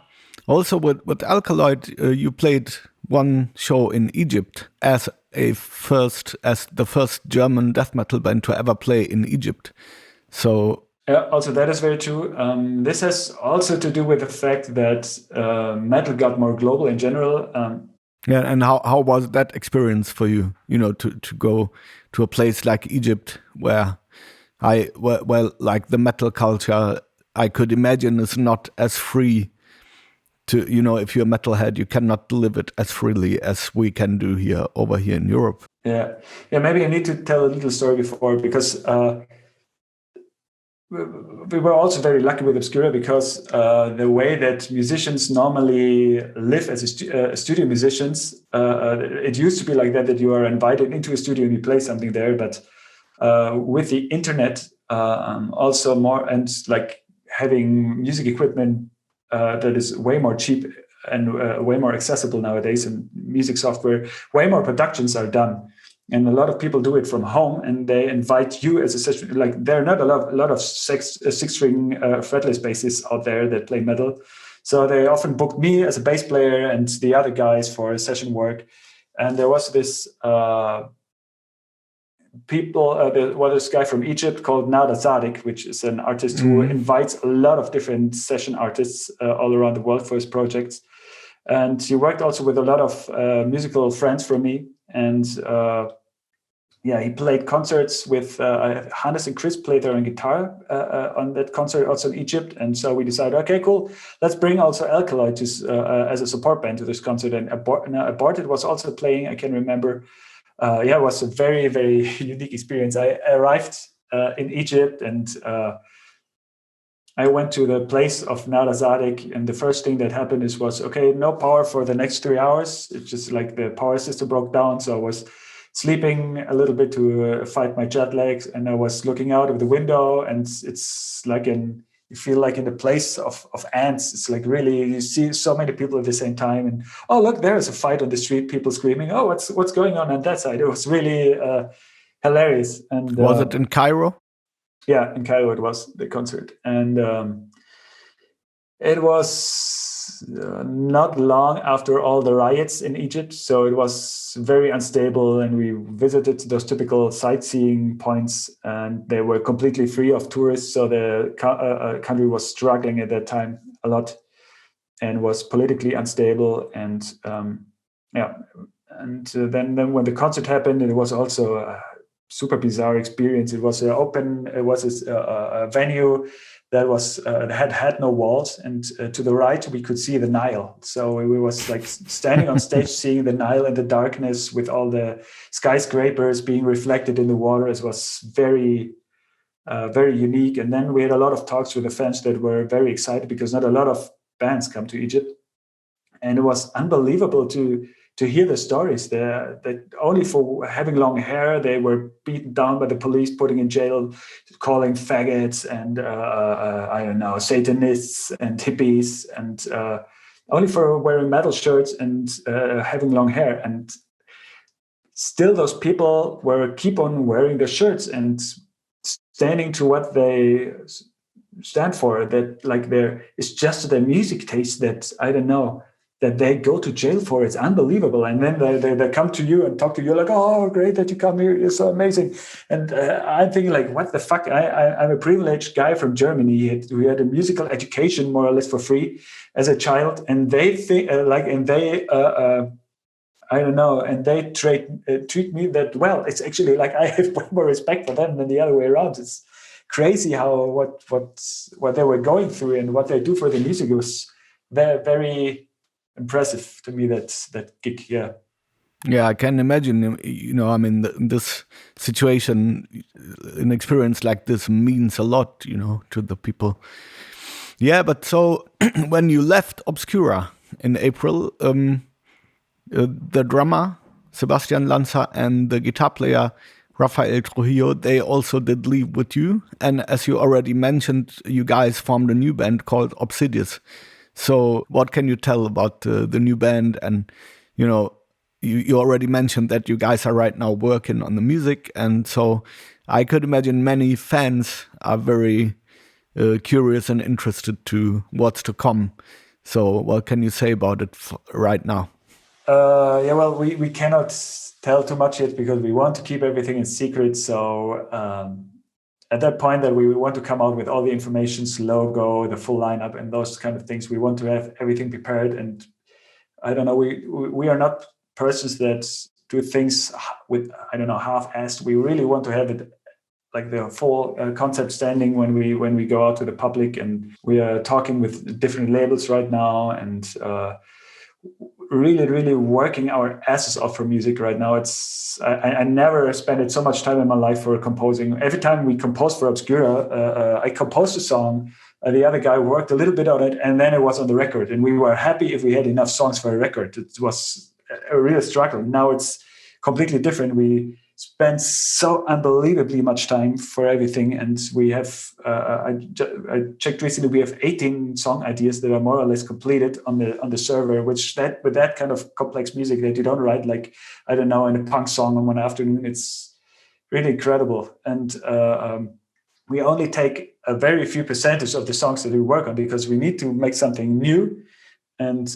Also with Alkaloid, you played one show in Egypt as the first German death metal band to ever play in Egypt. So also that is very true. This has also to do with the fact that metal got more global in general. And how was that experience for you? You know, to go to a place like Egypt where like the metal culture, I could imagine, is not as free. To, you know, if you're a metalhead, you cannot live it as freely as we can do over here in Europe. Yeah. Maybe I need to tell a little story before, because we were also very lucky with Obscura, because the way that musicians normally live as studio musicians, it used to be like that you are invited into a studio and you play something there. But with the internet, also more, and like having music equipment that is way more cheap and way more accessible nowadays, and music software, way more productions are done. And a lot of people do it from home, and they invite you as a session. Like there are not a lot of six-string fretless bassists out there that play metal. So they often book me as a bass player and the other guys for session work. And there was this this guy from Egypt called Nada Zadik, which is an artist who invites a lot of different session artists all around the world for his projects. And he worked also with a lot of musical friends from me. And he played concerts with Hannes and Chris played there on guitar on that concert also in Egypt. And so we decided, okay, cool, let's bring also Alkaloid as a support band to this concert. And Aborted was also playing, I can remember. It was a very, very unique experience. I arrived in Egypt, and I went to the place of Nada Zadik, and the first thing that happened was, okay, no power for the next 3 hours. It's just like the power system broke down. So I was sleeping a little bit to fight my jet lag, and I was looking out of the window, and it's like you feel like in the place of ants. It's like really, you see so many people at the same time, and oh look, there is a fight on the street, people screaming, oh, what's going on that side? It was really hilarious. And was it in Cairo? Yeah, in Cairo it was the concert, and it was not long after all the riots in Egypt, so it was very unstable, and we visited those typical sightseeing points, and they were completely free of tourists, so the country was struggling at that time a lot and was politically unstable. And then when the concert happened, it was also a super bizarre experience. It was a venue that was had no walls, and to the right we could see the Nile. So we was like standing on stage, seeing the Nile in the darkness with all the skyscrapers being reflected in the water. It was very very unique. And then we had a lot of talks with the fans that were very excited because not a lot of bands come to Egypt. And it was unbelievable to hear the stories there, that only for having long hair, they were beaten down by the police, putting in jail, calling faggots and, I don't know, Satanists and hippies, and only for wearing metal shirts and having long hair. And still those people keep on wearing their shirts and standing to what they stand for, that like it's just their music taste that, I don't know, that they go to jail for. It's unbelievable. And then they come to you and talk to you like, oh, great that you come here. You're so amazing. And I'm thinking like, what the fuck? I'm a privileged guy from Germany. We had a musical education more or less for free as a child. And they think I don't know. And they treat me that well. It's actually like I have way more respect for them than the other way around. It's crazy how what they were going through and what they do for the music was very, very impressive to me. That gig. Yeah, I can imagine. I mean, in this situation, an experience like this means a lot, to the people. Yeah, but so when you left Obscura in April, the drummer Sebastian Lanza and the guitar player Rafael Trujillo, they also did leave with you. And as you already mentioned, you guys formed a new band called Obsidious. So what can you tell about the new band? And, you already mentioned that you guys are right now working on the music. And so I could imagine many fans are very curious and interested to what's to come. So what can you say about it right now? Well, we cannot tell too much yet because we want to keep everything in secret. So at that point that we want to come out with all the informations, logo, the full lineup, and those kind of things. We want to have everything prepared. And I don't know, we are not persons that do things with, I don't know, half-assed. We really want to have it like the full concept standing when we go out to the public. And we are talking with different labels right now, and really, really working our asses off for music right now. I never spent so much time in my life for composing. Every time we composed for Obscura, I composed a song, the other guy worked a little bit on it, and then it was on the record. And we were happy if we had enough songs for a record. It was a real struggle. Now it's completely different. We spend so unbelievably much time for everything, and we have I checked recently, we have 18 song ideas that are more or less completed on the server, which with that kind of complex music that you don't write like, I don't know, in a punk song on one afternoon. It's really incredible. And we only take a very few percentage of the songs that we work on because we need to make something new. And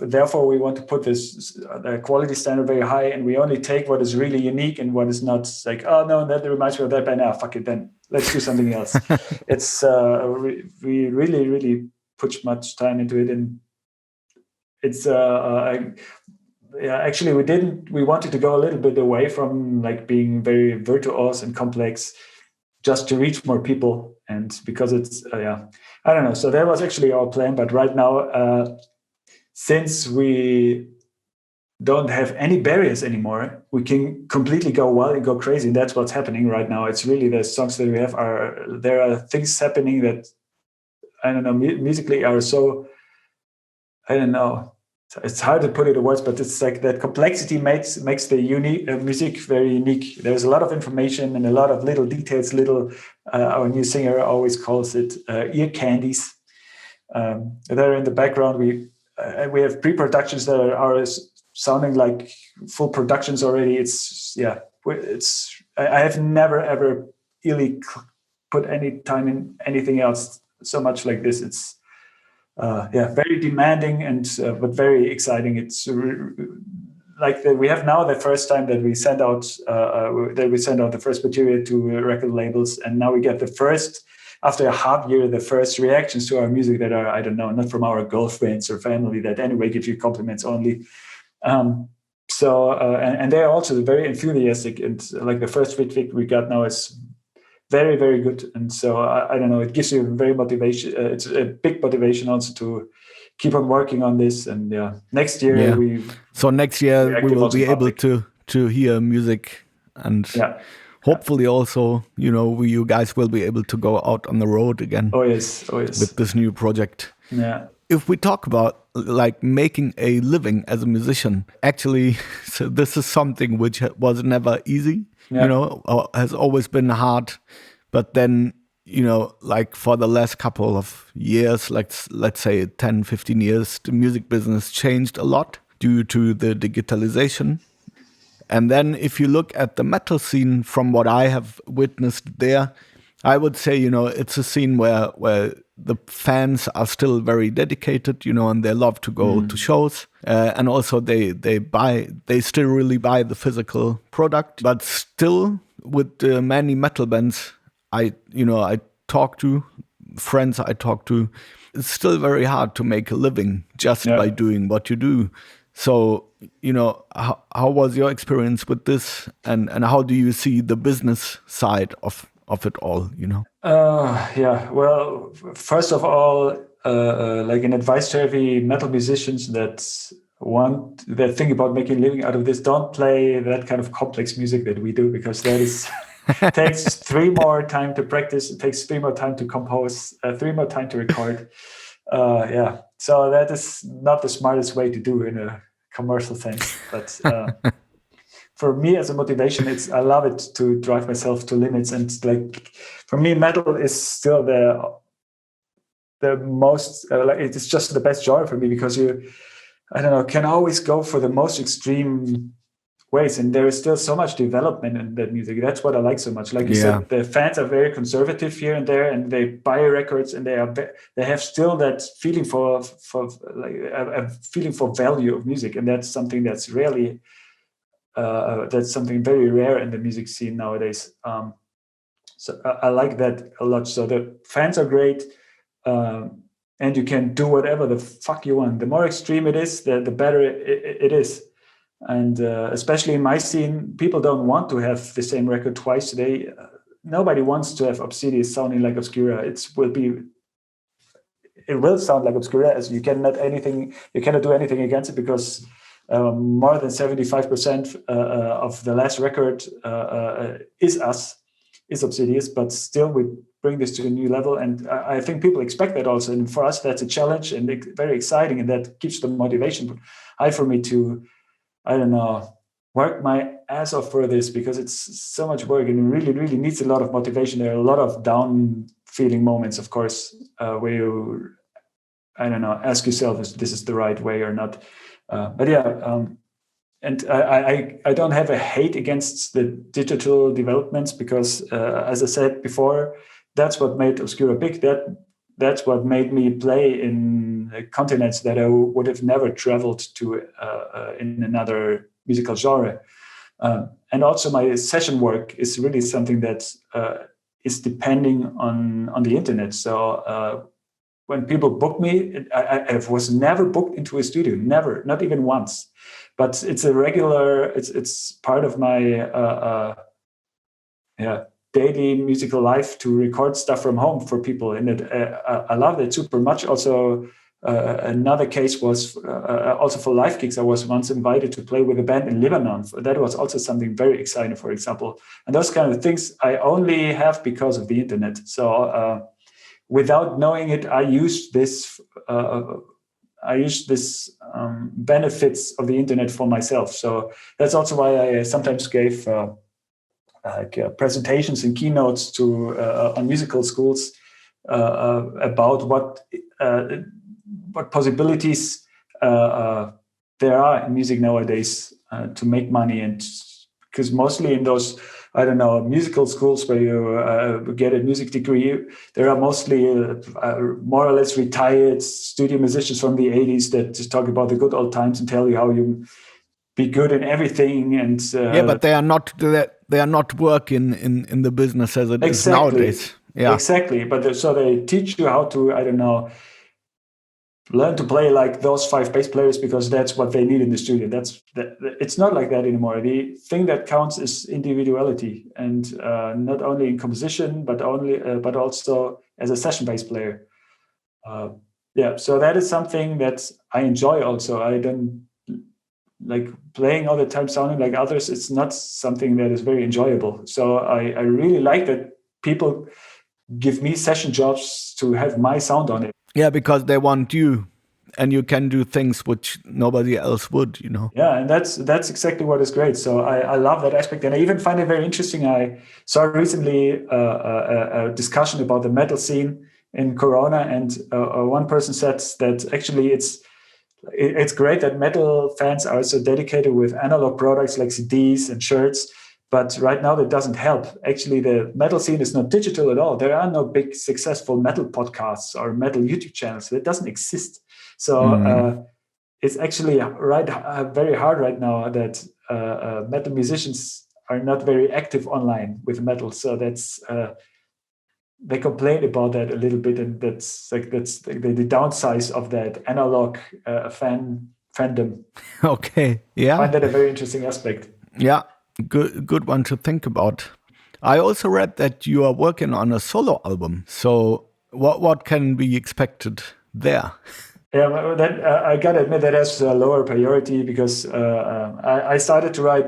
therefore, we want to put the quality standard very high, and we only take what is really unique and what is not like, oh no, that reminds me of that band. Now, fuck it, then let's do something else. It's we really, really put much time into it, and it's actually we wanted to go a little bit away from like being very virtuose and complex, just to reach more people. And because it's I don't know. So that was actually our plan. But right now, since we don't have any barriers anymore, we can completely go wild and go crazy. And that's what's happening right now. It's really the songs that we have there are things happening that, I don't know, musically are so, I don't know. It's hard to put it in words, but it's like that complexity makes the unique music very unique. There's a lot of information and a lot of little details. Our new singer always calls it ear candies. There in the background, we have pre-productions that are sounding like full productions already. I have never ever really put any time in anything else so much like this. It's very demanding and but very exciting. It's we have now the first time that we send out the first material to record labels, and now we get the first, after a half year, the first reactions to our music that are, I don't know, not from our girlfriends or family that anyway give you compliments only. And they're also very enthusiastic, and like the first feedback we got now is very, very good. And so I don't know, it gives you very motivation. It's a big motivation also to keep on working on this. And next year next year we will be able to hear music, and hopefully also, you guys will be able to go out on the road again. Oh yes. With this new project. Yeah. If we talk about like making a living as a musician, actually, so this is something which was never easy, has always been hard. But then, like for the last couple of years, like let's say 10, 15 years, the music business changed a lot due to the digitalization. And then if you look at the metal scene, from what I have witnessed there, I would say, it's a scene where the fans are still very dedicated, and they love to go to shows. And also they still really buy the physical product. But still, with the many metal bands I talk to, friends I talk to, it's still very hard to make a living just by doing what you do. So, how was your experience with this, and how do you see the business side of it all, Well, first of all, like an advice to every metal musicians that think about making a living out of this, don't play that kind of complex music that we do, because that is takes 3 more time to practice, it takes 3 more time to compose, 3 more time to record. So that is not the smartest way to do in a commercial sense, but for me as a motivation, I love it to drive myself to limits. And like for me, metal is still the most it's just the best genre for me, because can always go for the most extreme ways, and there is still so much development in that music. That's what I like so much. Like you said, the fans are very conservative here and there, and they buy records, and they have still that feeling for like a feeling for value of music, and that's something that's really that's something very rare in the music scene nowadays. So I like that a lot. So the fans are great, and you can do whatever the fuck you want. The more extreme it is, the better it is. And especially in my scene, people don't want to have the same record twice. Nobody wants to have Obsidious sounding like Obscura. It will sound like Obscura, as you cannot do anything against it, because more than 75% of the last record is Obsidious, but still we bring this to a new level, and I think people expect that also. And for us, that's a challenge and very exciting, and that keeps the motivation high for me to, work my ass off for this, because it's so much work and it really, really needs a lot of motivation. There are a lot of down feeling moments, of course, where you, ask yourself if this is the right way or not. And I don't have a hate against the digital developments, because, as I said before, that's what made Obscura big. That's what made me play in continents that I would have never traveled to in another musical genre. And also my session work is really something that is depending on the internet. So when people book me, I was never booked into a studio, never, not even once. But it's a regular, it's part of my daily musical life to record stuff from home for people. And I love that super much. Also, another case was also for live gigs. I was once invited to play with a band in Lebanon. That was also something very exciting, for example. And those kind of things I only have because of the internet. So without knowing it, I used this benefits of the internet for myself. So that's also why I sometimes gave presentations and keynotes to on musical schools about what possibilities there are in music nowadays to make money. And because mostly in those musical schools where you get a music degree, there are mostly more or less retired studio musicians from the 80s that just talk about the good old times and tell you how you be good in everything. And but they are not working in the business as it is nowadays. Yeah, exactly. But so they teach you how to learn to play like those 5 bass players, because that's what they need in the studio. It's not like that anymore. The thing that counts is individuality, and not only in composition, but also as a session bass player. So that is something that I enjoy. Also, like playing all the time sounding like others, it's not something that is very enjoyable. So I really like that people give me session jobs to have my sound on it. Yeah, because they want you, and you can do things which nobody else would, Yeah, and that's exactly what is great. So I love that aspect, and I even find it very interesting. I saw recently a discussion about the metal scene in Corona, and one person said that actually it's great that metal fans are so dedicated with analog products like CDs and shirts, but right now that doesn't help. Actually, the metal scene is not digital at all. There are no big successful metal podcasts or metal YouTube channels. That doesn't exist. So it's actually very hard right now that metal musicians are not very active online with metal. So that's they complain about that a little bit, and that's the downside of that analog fandom. Okay, yeah. I find that a very interesting aspect. Yeah, good one to think about. I also read that you are working on a solo album. So what can be expected there? Yeah, that I gotta admit that has a lower priority because I started to write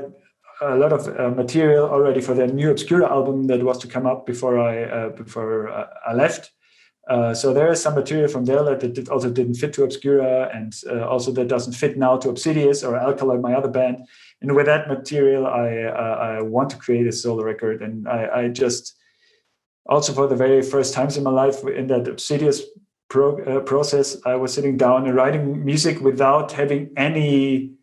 a lot of material already for the new Obscura album that was to come up before I left. So there is some material from there that also didn't fit to Obscura, and also that doesn't fit now to Obsidious or Alkali, my other band. And with that material, I want to create a solo record, and I just also for the very first times in my life in that Obsidious process, I was sitting down and writing music without having any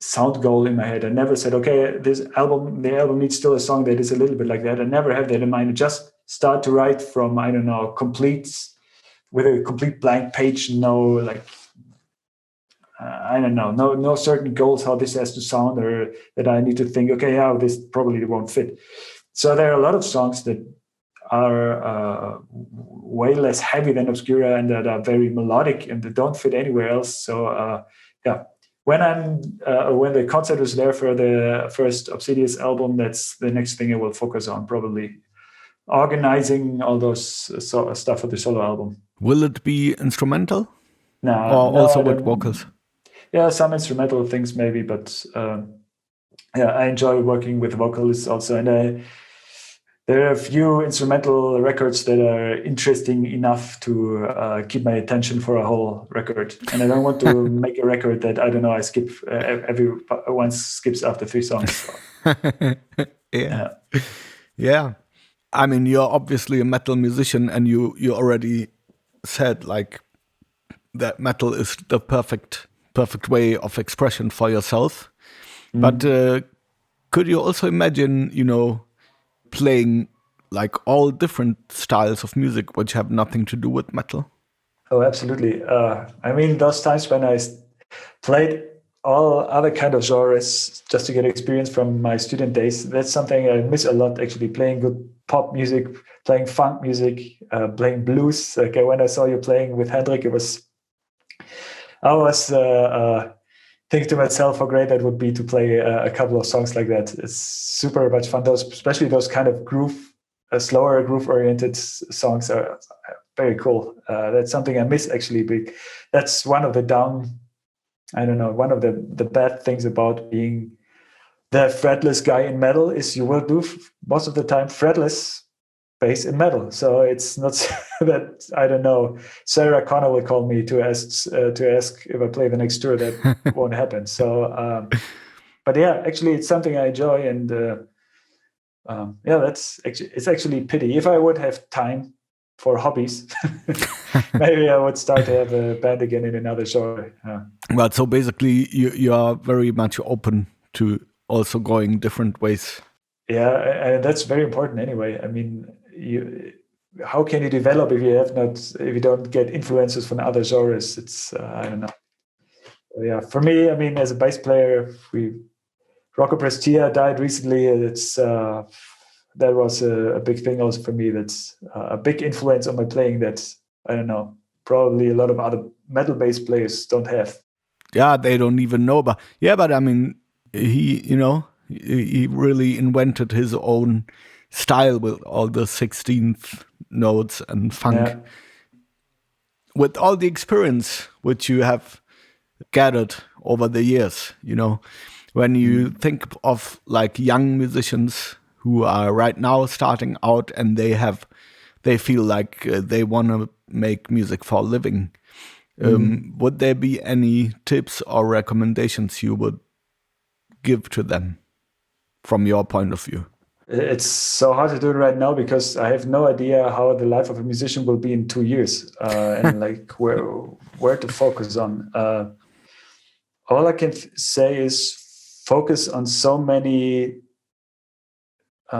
sound goal in my head. I never said, okay, the album needs still a song that is a little bit like that. I never have that in mind. I just start to write from, I don't know, with a complete blank page, I don't know, no certain goals how this has to sound, or that I need to think, okay, yeah, this probably won't fit. So there are a lot of songs that are way less heavy than Obscura and that are very melodic and that don't fit anywhere else. So yeah, when the concept is there for the first Obsidious album, that's the next thing I will focus on, probably organizing all those stuff for the solo album. Will it be instrumental? No, also with vocals? Yeah, some instrumental things maybe, but yeah, I enjoy working with vocalists also, and there are a few instrumental records that are interesting enough to keep my attention for a whole record. And I don't want to make a record that, I don't know, I skip everyone skips after 3 songs. Yeah. I mean, you're obviously a metal musician, and you already said like that metal is the perfect way of expression for yourself. Mm. But could you also imagine, playing like all different styles of music which have nothing to do with metal? Oh, absolutely. I mean, those times when I played all other kind of genres just to get experience from my student days, that's something I miss a lot, actually, playing good pop music, playing funk music, playing blues. Okay, when I saw you playing with Hendrik, I was thinking to myself how great that would be to play a couple of songs like that. It's super much fun. Especially those kind of slower groove-oriented songs are very cool. That's something I miss, actually. But that's one of the bad things about being the fretless guy in metal is you will do most of the time fretless bass in metal. So it's not that, I don't know, Sarah Connor will call me to ask if I play the next tour. That won't happen. So, but yeah, actually it's something I enjoy, and yeah, it's actually pity. If I would have time for hobbies, maybe I would start to have a band again in another genre. Well, so basically you are very much open to also going different ways. Yeah, and that's very important anyway. I mean, how can you develop if you don't get influences from other genres? It's I don't know. Yeah, for me, I mean, as a bass player, Rocco Prestia died recently. That was a big thing also for me. That's a big influence on my playing that, I don't know, probably a lot of other metal bass players don't have. Yeah, they don't even know about. Yeah, but I mean, he really invented his own style with all the 16th notes and funk. Yeah. With all the experience which you have gathered over the years, when you think of like young musicians who are right now starting out and they feel like they want to make music for a living. Would there be any tips or recommendations you would give to them from your point of view? It's so hard to do it right now because I have no idea how the life of a musician will be in 2 years, and like where to focus on. All I can say is focus on so many, I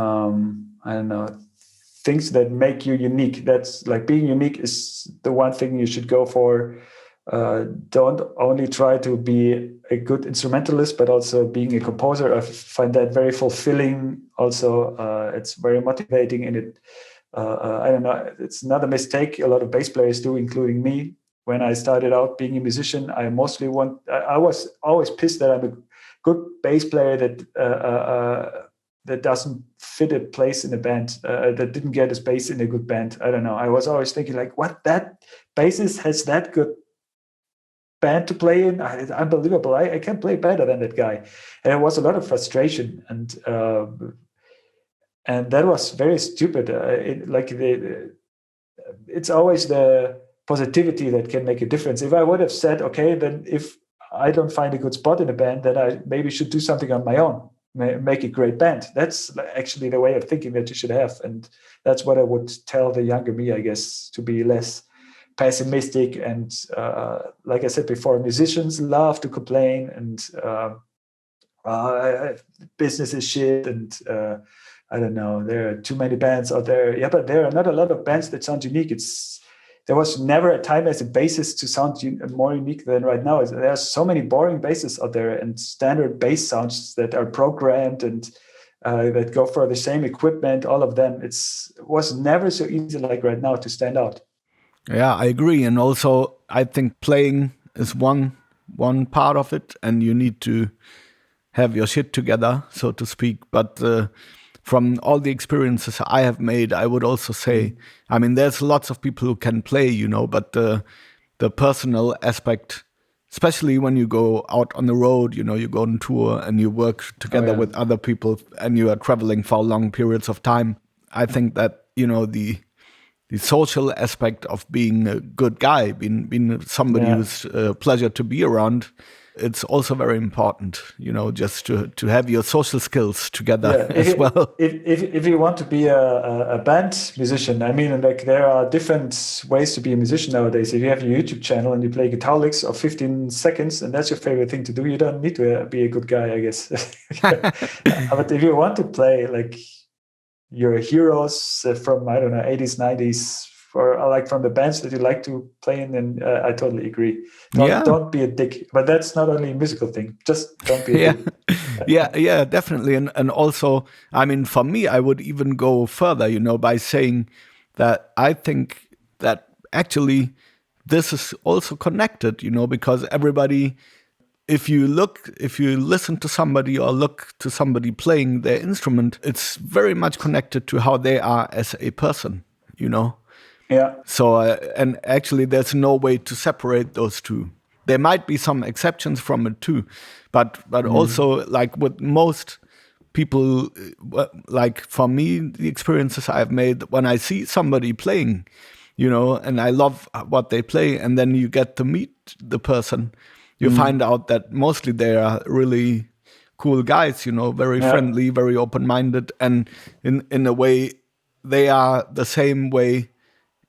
don't know, things that make you unique. That's like being unique is the one thing you should go for. Don't only try to be a good instrumentalist, but also being a composer. I find that very fulfilling. Also, it's very motivating, and I don't know, it's not a mistake a lot of bass players do, including me. When I started out being a musician, I was always pissed that I'm a good bass player that doesn't fit a place in a band, that didn't get a space in a good band. I don't know. I was always thinking like, what, that bassist has that good band to play in? It's unbelievable. I can't play better than that guy. And it was a lot of frustration, and that was very stupid. It's always the positivity that can make a difference. If I would have said, okay, then if I don't find a good spot in a band, then I maybe should do something on my own, make a great band. That's actually the way of thinking that you should have. And that's what I would tell the younger me, I guess, to be less pessimistic. And like I said before, musicians love to complain and business is shit, and I don't know, there are too many bands out there. Yeah, but there are not a lot of bands that sound unique. There was never a time as a bassist to sound more unique than right now. There are so many boring basses out there and standard bass sounds that are programmed and that go for the same equipment, all of them. It was never so easy like right now to stand out. Yeah, I agree. And also, I think playing is one part of it, and you need to have your shit together, so to speak. But from all the experiences I have made, I would also say, I mean, there's lots of people who can play, but the personal aspect, especially when you go out on the road, you go on tour and you work together with other people and you are traveling for long periods of time. I think that, the social aspect of being a good guy, being somebody who's a pleasure to be around, it's also very important, just to have your social skills together as well. If you want to be a band musician, I mean, like there are different ways to be a musician nowadays. If you have your YouTube channel and you play guitar licks of 15 seconds and that's your favorite thing to do, you don't need to be a good guy, I guess. But if you want to play like your heroes from, I don't know, 80s, 90s, or like from the bands that you like to play in, and I totally agree. Don't be a dick. But that's not only a musical thing. Just don't be a dick. Yeah, definitely. And also, I mean, for me, I would even go further, by saying that I think that actually this is also connected, because everybody, if you listen to somebody or look to somebody playing their instrument, it's very much connected to how they are as a person, Yeah. So, and actually there's no way to separate those two. There might be some exceptions from it too, but also like with most people, like for me, the experiences I've made when I see somebody playing, and I love what they play, and then you get to meet the person, you find out that mostly they are really cool guys, very friendly, very open-minded, and in a way, they are the same way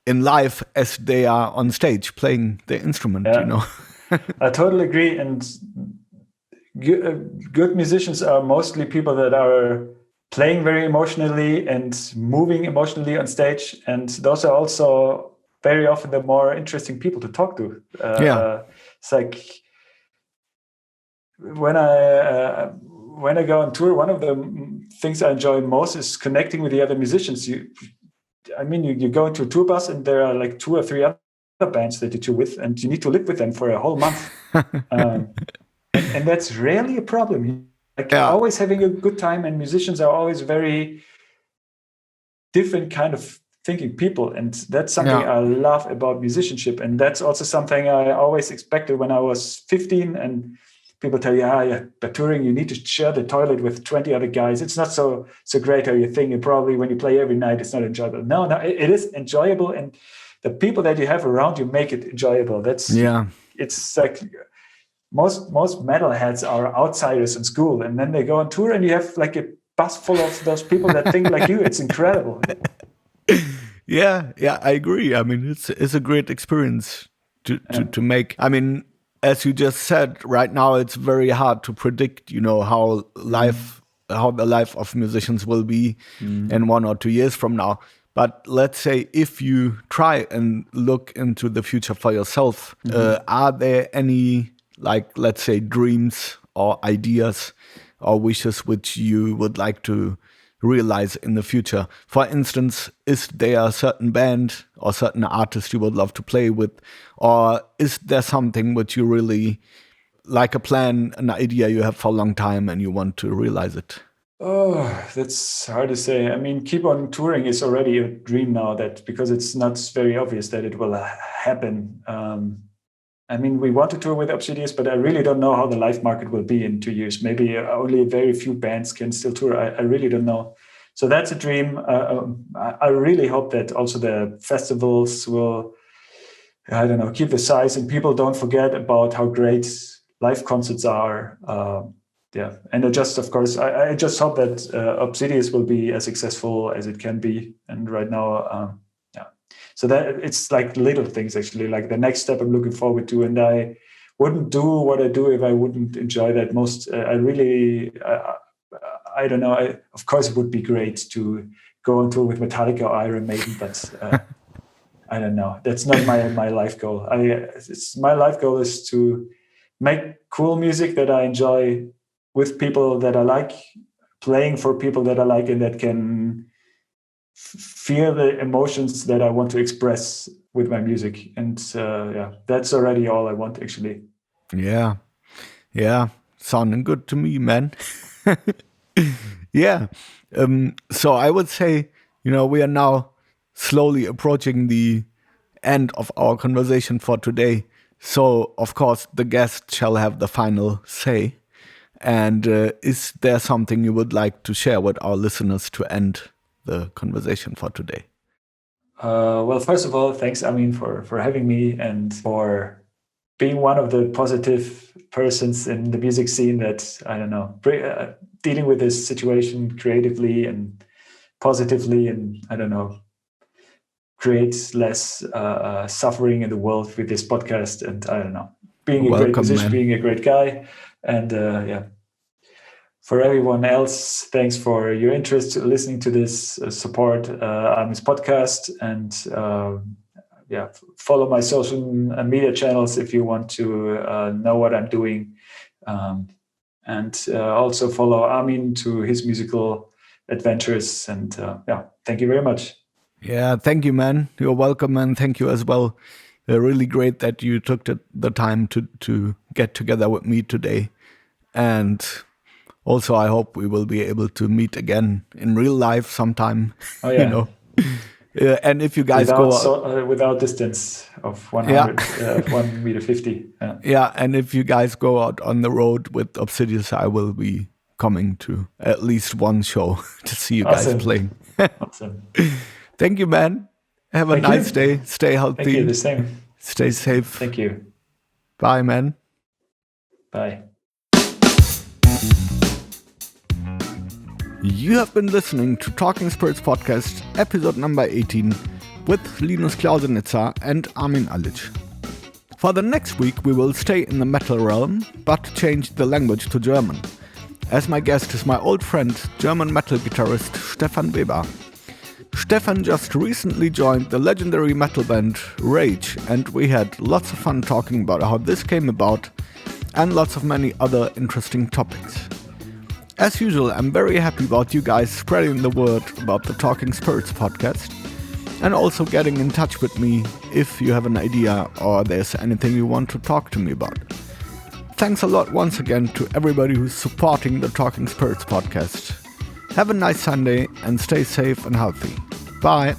in life as they are on stage playing the instrument, I totally agree. And good musicians are mostly people that are playing very emotionally and moving emotionally on stage. And those are also very often the more interesting people to talk to. It's like when I go on tour, one of the things I enjoy most is connecting with the other musicians. You go into a tour bus and there are like 2 or 3 other bands that you tour with, and you need to live with them for a whole month. And that's rarely a problem. Always having a good time, and musicians are always very different kind of thinking people. And that's something I love about musicianship. And that's also something I always expected when I was 15 and people tell you, yeah, but touring, you need to share the toilet with 20 other guys. It's not so great how you think. And probably when you play every night, it's not enjoyable. No, it is enjoyable. And the people that you have around you make it enjoyable. It's like most metalheads are outsiders in school. And then they go on tour and you have like a bus full of those people that think like you. It's incredible. Yeah, I agree. I mean, it's a great experience to make. I mean, as you just said, right now it's very hard to predict, how the life of musicians will be in 1 or 2 years from now. But let's say if you try and look into the future for yourself, are there any, like, let's say, dreams or ideas or wishes which you would like to realize in the future? For instance, is there a certain band or certain artist you would love to play with? Or is there something which you really like, a plan, an idea you have for a long time and you want to realize it? Oh, that's hard to say. I mean, keep on touring is already a dream now, that because it's not very obvious that it will happen. I mean, we want to tour with Obsidious, but I really don't know how the live market will be in 2 years. Maybe only very few bands can still tour. I really don't know. So that's a dream. I really hope that also the festivals will, I don't know, keep the size and people don't forget about how great live concerts are. And I just hope that Obsidious will be as successful as it can be. And right now, so that it's like little things, actually, like the next step I'm looking forward to. And I wouldn't do what I do if I wouldn't enjoy that most. I don't know. Of course, it would be great to go on tour with Metallica or Iron Maiden, but I don't know. That's not my life goal. My life goal is to make cool music that I enjoy with people that I like, playing for people that I like, and that can feel the emotions that I want to express with my music. And that's already all I want, actually. Yeah, sounding good to me, man. Yeah. So I would say, we are now slowly approaching the end of our conversation for today. So, of course, the guest shall have the final say. And is there something you would like to share with our listeners to end the conversation for today? Well, first of all, thanks, Armin, for having me and for being one of the positive persons in the music scene that, I don't know, dealing with this situation creatively and positively, and, I don't know, create less suffering in the world with this podcast. And, I don't know, being a great musician, being a great guy. And for everyone else, thanks for your interest, listening to this, support Armin's podcast, and follow my social media channels if you want to know what I'm doing, and also follow Armin to his musical adventures. And thank you very much. Yeah, thank you, man. You're welcome, and thank you as well. Really great that you took the time to get together with me today. And also, I hope we will be able to meet again in real life sometime. Oh, yeah. And if you guys without distance of 1 meter 50. Yeah, and if you guys go out on the road with Obsidious, I will be coming to at least one show to see you guys playing. Awesome. Thank you, man. Have a nice day. Stay healthy. Thank you, the same. Stay safe. Thank you. Bye, man. Bye. You have been listening to Talking Spirits Podcast, episode number 18, with Linus Klausenitzer and Armin Alic. For the next week, we will stay in the metal realm, but change the language to German. As my guest is my old friend, German metal guitarist Stefan Weber. Stefan just recently joined the legendary metal band Rage, and we had lots of fun talking about how this came about, and lots of many other interesting topics. As usual, I'm very happy about you guys spreading the word about the Talking Spirits podcast, and also getting in touch with me if you have an idea or there's anything you want to talk to me about. Thanks a lot once again to everybody who's supporting the Talking Spirits podcast. Have a nice Sunday and stay safe and healthy. Bye.